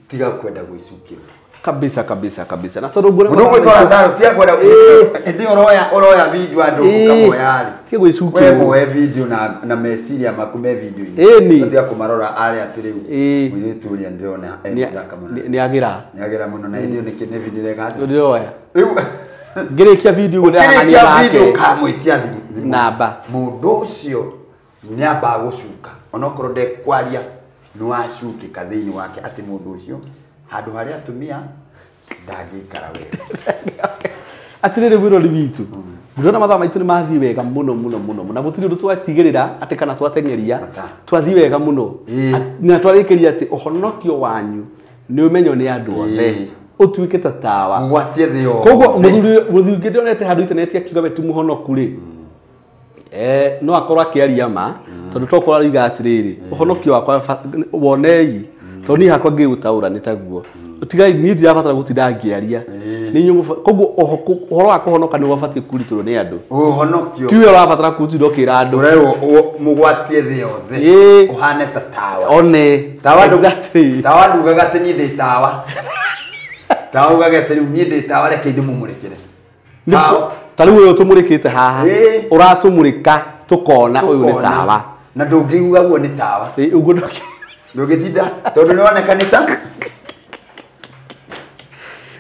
tiga kwenda gwicukirwo kabisa na tondu ngure mundu gwitwara zaro tiga kwenda ndi oroya video andu kamoyari tiga gwicukirwo we video na meciria maku me video-ini tiga kumarora aria atiriu mwiritu uria ndirona ni agira muno na ithio ni video rega ndiroya riu ngirikia video ngurania video kamwitia namba mundu ucio ni amba gucuka onokorwo ndekwaria no acukika thiini wake ati mundu ucio handu haria atumia ndangikara wega atirire wiro riwitu ndona mathaa maitu ni mathi wega muno na gutiri ndu twatigirira ati kana twatengeria twathi wega muno na twarikiria ati uhonokio wanyu ni umenyo ni andu othe utuike tatawa mugwatie thi yothe koguo muthuri ngidonete handu internet akiuga we ti muhonoku ri no akorwo akiaria ma tondu tokora riga atiriri uhonokio wakwa wonei to ni hakwa ngiutaura ni taguo utigai ni ndirabatara gutinda ngiaria ni nyumu koguo uhoro wa kuhonoka ni wabatie kurituro ni andu uhonokio tiwe urabatara kutinda ukira andu urero mugwatie thi yothe uhane tatawa one tawa ndugaga ati ni ndi tawa tawa ugaga ati ni ndi tawa reke ndi mumurekere tariu uyu tumurikite haha uratumurika tukona uyu ni tawa na ndungiuga guo ni tawa uguo ndoki ndugitinda tondu ni onekanita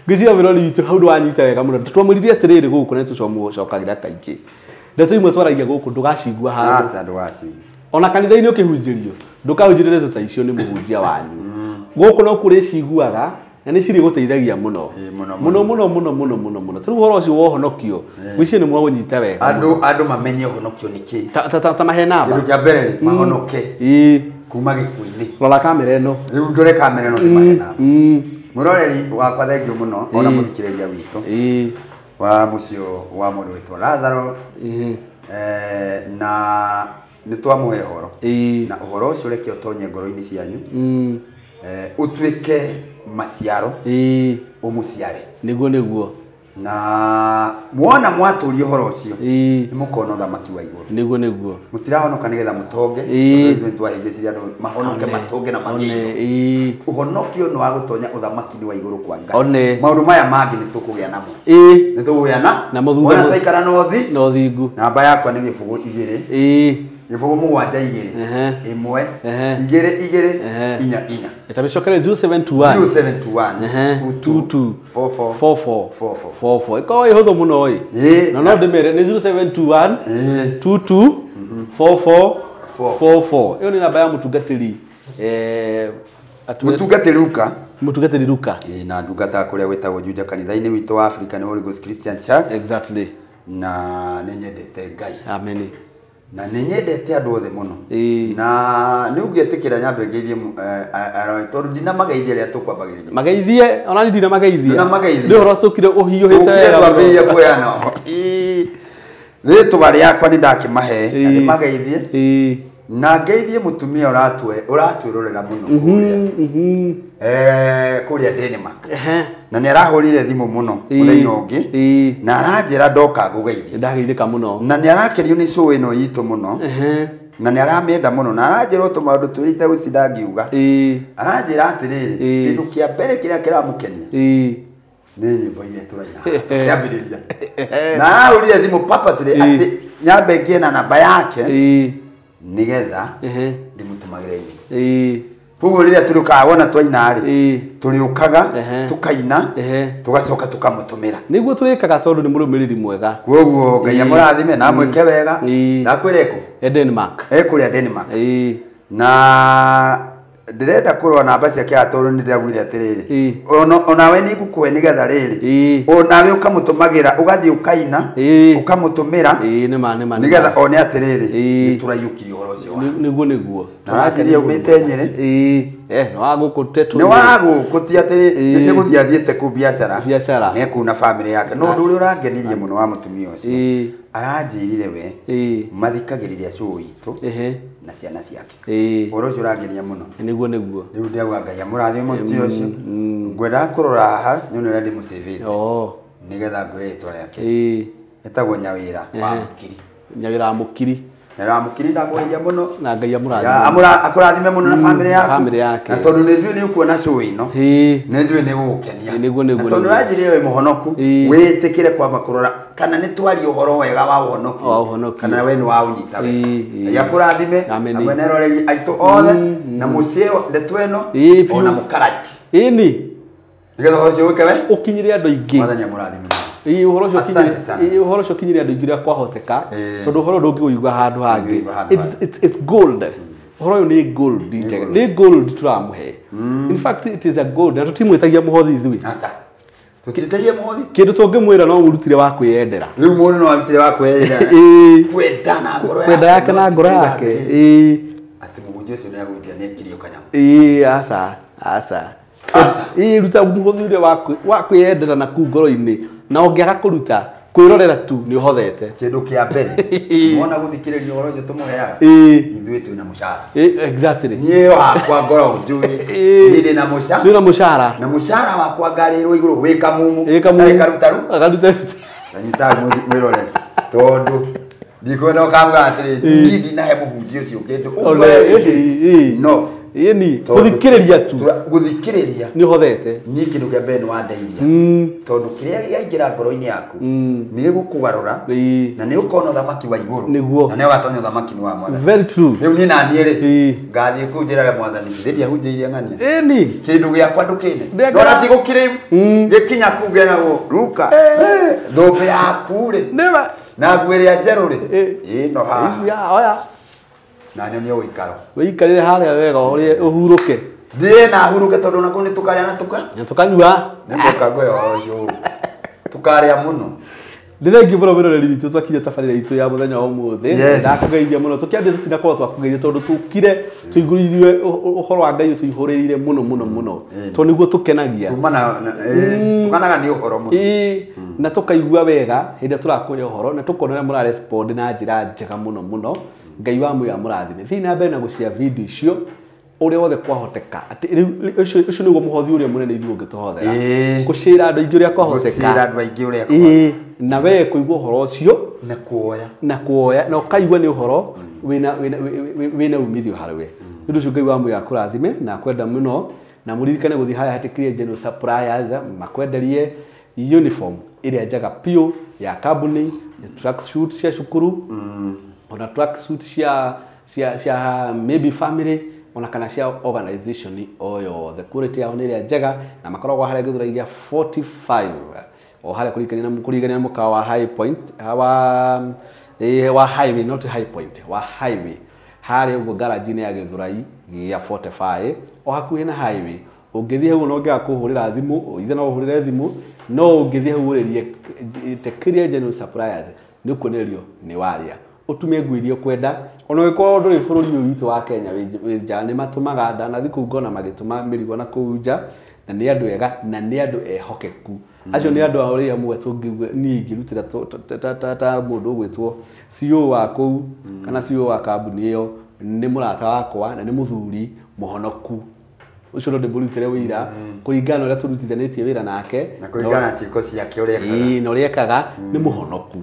ngizia wirori witu hau ndwanyita wega muno twamwiririe atiriri guku na tucokagira kaingi ndeto imwe twaragia guku ndugacigua handu ndugacigua ona kanitha-ini ukihunjirio ndukahunjirire ndeto icio ni muhunjia wanyu guku no kuri ciguaga na ni ciri guteithagia muno muno turu horo ucio wohonokio gwicie ni mwanyita wega andu mamenye uhonokio niki ta mahena kindu kia mbere mahonoke kuma gikuini rora kamera ino riu ndore kamera ino ni mahena muroreri wakwa thengio muno ona muthikiriria witu wa mucio wa mundu witwa Lazaro na nĩ twamuhe horo na uhoro ucio reke utonye ngoro-ini cianyu utuike maciaro umuciare niguo na muona mwatũria uhoro ucio nĩ mukona uthamaki wa igũrũ niguo mutirahonoka nigetha mutonge nĩ twahĩngĩcirie andũ mahonoke matonge na magĩe ũhonokio nĩ wa gũtonya uthamaki wa igũrũ kwa Ngai maũndũ maya mangĩ nĩ tũkũgĩa namo nĩ tũkũgĩa na mona twaikara no thingu namba yakwa nĩ gĩbũgũ 2 gĩbũgũ mũgwanja 2 1 2 2 4 4 itabicokere 0721 22 44 iko ihuthu muno oi no ndimere ni 0721 22 44 iyo ni namba ya mutungatiri mutungatiri Luka na ndungata kuria gwetagwo Juja kanitha-ini witũ wa Africa ni Holy Ghost Christian Church exactly na nĩ nyendete Ngai amen na nĩ nyendete andũ othe mũno na nĩ ũngĩetĩkĩra nyambe ngeithie tondũ ndina mageithie rĩa tũkwambagĩrĩria mageithie ona ni ndina mageithie nĩ horo tũkire ũhiũhĩte wega twambĩrĩria kuoyana rĩtwa rĩakwa nĩ ndakĩmahe na nĩ mageithie na ngeithie mutumia ũratwĩrorera mũno kũrĩa Denmark na nĩ arahũrire thimũ mũno mũthenya ũngĩ na aranjĩra ndoka ngũgeithie ndageithĩka mũno na nĩ arakerio nĩ show ĩno itũ mũno na nĩ aramenda mũno na aranjĩra tũmaũndũ twĩrĩte gũtinda ngiuga aranjĩra atĩrĩrĩ kĩndũ kĩa mbere kĩrĩa kĩramũkenia nĩ nyĩmbo iria tũraina kĩambĩrĩria na arahũrire thimũ purposely atĩ nyambe ngĩe na namba yake nigetha ndimũtũmagĩre nyĩmbo koguo rĩrĩa tũrĩũkaga wona twaina rĩ tũrĩũkaga tukaina tugacoka tukamũtũmĩra nĩguo twĩkaga tondũ nĩ mũrũmĩrĩri mwega koguo Ngai amũrathime na mwĩke wega ndakwĩra kũ Denmark kũrĩa Denmark na ndĩrenda kũrora namba ciake tondũ nĩ ndĩragwire atĩrĩrĩ onawe nĩ ngũkũhe nĩgetha rĩrĩ onawe ũkamũtũmagĩra ũgathiĩ ũkaina ũkamũtũmĩra nĩgetha one atĩrĩrĩ nĩ tũraiyũkirie ũhoro ũcio nĩguo na aranjĩria umĩte Nyĩrĩ nĩ wagũkũtetwo nĩ wagũkũti atĩ nĩ gũthiĩ athiĩte kũ biacara nĩ kuna family yake no ũndũ ũrĩa ũrangenirie mũno wa mũtumia ũcio aranjĩrire we mathikagĩrĩria show itũ na ciana ciake ũhoro ũcio ũrangenia mũno nĩguo rĩu ndĩrauga Ngai amũrathime mũtumia ũcio ngwenda kũrora haha nĩ ũrĩa ndĩmũcĩvĩte nĩgetha ngwĩre rĩtwa rĩake etagwo Nyawĩra Mũkiri Mũkiri ndakũgeithia mũno na Ngai akũrathime mũno na family yake na tondũ nĩ njũĩ nĩ ũkuona show ĩno nĩ njũĩ nĩ ũgũkenia tondũ ũranjĩrĩire wĩ mũhonoku wĩtĩkĩre kwamba kũrora kana nĩ twaria ũhoro wega wa ũhonoku kana we nĩ waũnyita wega akũrathime na mwene eroreri aitũ othe na mũciĩ ndeto ĩno ona mũkarati nĩgetha ũhoro ũcio wĩke we ũkinyĩre andũ aingĩ mwathani amũrathime uhoro ucio kinyire andu ingira kwahoteka tondu uhoro ndungiguigwa handu hangi it's gold uhoro ni gold ni gold turamuhe in fact it is a gold na tutimwitagia muhothi ithui asa tutitagia muhothi kindu tungimwira no murutire wa kwiyendera riu mundu no amutire wa kwiyendera kwendana ngoro yake kwenda yake na ngoro yake ati mugunje ucio ni agutia ni kirio kanyama asa ruta muhothi wa kwiyendera na ku ngoro-ini na ũngĩaga kũruta kwĩrorera tu nĩ ũhothete kĩndũ kĩa mbere wona gũthikĩrĩria ũhoro ũcio tũmũheaga ithuĩ twĩna mũcara exactly niĩ wakwa ngoro njũĩ ndĩ na mũcara na mũcara wakwa ngarĩrwo igũrũ wĩ kamumu karutaru anyita mwĩrore tondũ ndikwenda ũkauga atĩrĩ niĩ ndinahe mũhunjia ũcio kĩndũ no yeni guthikiriria tu guthikiriria ni hothete ni kindu kia mbere wandeithia tondu kiria yaingira ngoro-ini yaku ni gukugarura na ni ukona thamaki wa iguru na ni ugatonya thamaki wa mwathani very true riu ni na niĩ rĩ ngathie kunjira mwathani thiria hunjĩirie ng'ania ni kindu giakwa ndukine ndona ti gukiriu gikinya kugeragwo Luka thũmbĩ yaku rĩ na ngwĩrĩa njerũ rĩ ĩno haha oya na nyonie ũikaro wĩikarĩre harĩa wega ũhurũke thiĩ na huruke tondu nakuo nĩ tũkarĩa na tukanyua nĩ tũkagwe ũcio tũkarĩa mũno ndĩthengi mũno wĩroreri witũ twakinya tabarĩra itũ ya mũthenya wa ũmũthĩ ndakũgeithia mũno tũkĩambia tũtinakorwo twakũgeithia tondũ tũkire tũigũrĩire ũhoro wa Ngai tũihũrĩrĩire mũno tondũ nĩguo tũkenagia tukanaga nĩ ũhoro mũno na tukaigua wega hindi turakuya uhoro na tukona mura respond na njira njega muno Ngai wa muya murathime thina mbere na gucia video icio uri wothe kwahoteka ati ucio niguo muhothi uria munene ithuĩ ũngĩtũhothera gucira andu aingi uria kwahoteka gucira andu aingi uria kwahoteka na we kuigua uhoro ucio na kuoya na ukaigua ni uhoro wina umithio harwe ndu ucio Ngai wa muya kurathime na kwenda muno na muririkane guthi haya hatikirie General Suppliers makwenderie uniform iria njega pio ya kambuni tracksuit cia cukuru ona tracksuit cia maybe family ona kana cia organization oyo the quality ya iria njega na makoragwo harĩa gĩthũragia 45 o harĩa kũringania na mũkawa wa High Point wa highway not High Point wa highway harĩa ũguo garage-inĩ ya Gĩthũrai ya 45 o hakuhĩ na highway ũngĩthie hau no ngega kũhũrĩra thimũ ithe no ũhũrĩre thimũ no ũngĩthie hau ũrĩrie Tekiria General Suppliers nĩ kuonererio nĩ waria utume nguirie kwenda ona ũgĩkorwo ndũrĩ bũrũri ũyũ witũ wa Kenya wĩ nja nĩ matũmaga ndanathi kũu ngona magĩtũma mĩrigo na kũu nja na nĩ andũ ega na nĩ andũ ehokeku acio nĩ andũ arĩa amwe tũngĩigua niĩ ingĩrutĩra ta mũndũ ũgwĩtwo CEO wa kũu kana CEO wa kambuni ĩyo nĩ mũrata wakwa na nĩ mũthuri mũhonoku ucio ndo ndĩmũrutĩre wĩra kũringana ũrĩa tũrutithanĩtie wĩra nake na kũringana ciĩko ciake ũrĩa ekaga na ũrĩa ekaga nĩ mũhonoku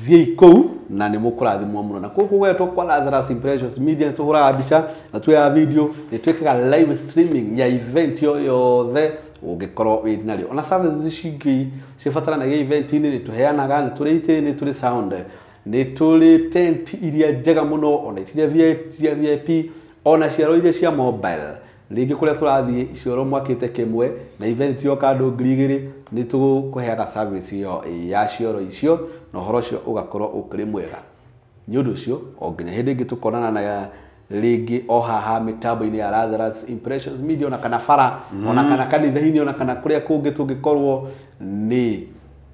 thiĩ kũu na nĩ mũkũrathimwo mũno na kũu gwetwo kwa Lazarus Impressions Media tũhũraga mbica na tuoya video nĩ twĩkaga live streaming ya event yothe ũngĩkorwo wĩ narĩo ona services cingĩ cibataranagia event-inĩ nĩ tũheanaga nĩ tũrĩ itĩ nĩ tũrĩ sound nĩ tũrĩ tent iria njega mũno ona itiria VIP ona ciaro iria cia mobile rĩngĩ kũrĩa tũrathiĩ cioro mwakĩte kĩmwe na event yoka andũ 2,000 nĩ tũkũheaga service iyo ya cioro icio na ũhoro ũcio ũgakorwo ũkĩrĩ mwega nĩ ũndũ ũcio o nginya hĩndĩ ĩngĩ tũkonana na rĩngĩ o haha mĩtambo-inĩ ya Lazarus Impressions Media ona kana bara ona kana kanitha-inĩ ona kana kũrĩa kũngĩ tũngĩkorwo nĩ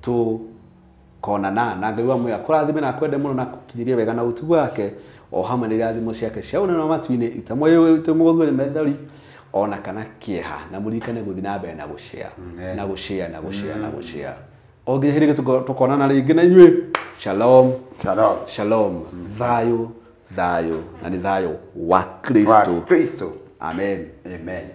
tũkonana na Ngai wa muya kũrathime na kwende mũno na kũkinyiria wega na ũtugu wake o hamwe na irathimo ciake ciauna na matu-inĩ itamũgũthũre methori ona kana kĩeha na mũririkane gũthiĩ na mbere na gũshare o nginya hĩndĩ ĩngĩ tũkonana rĩngĩ na inyuĩ shalom thayũ na nĩ thayũ wa Kristo amen amen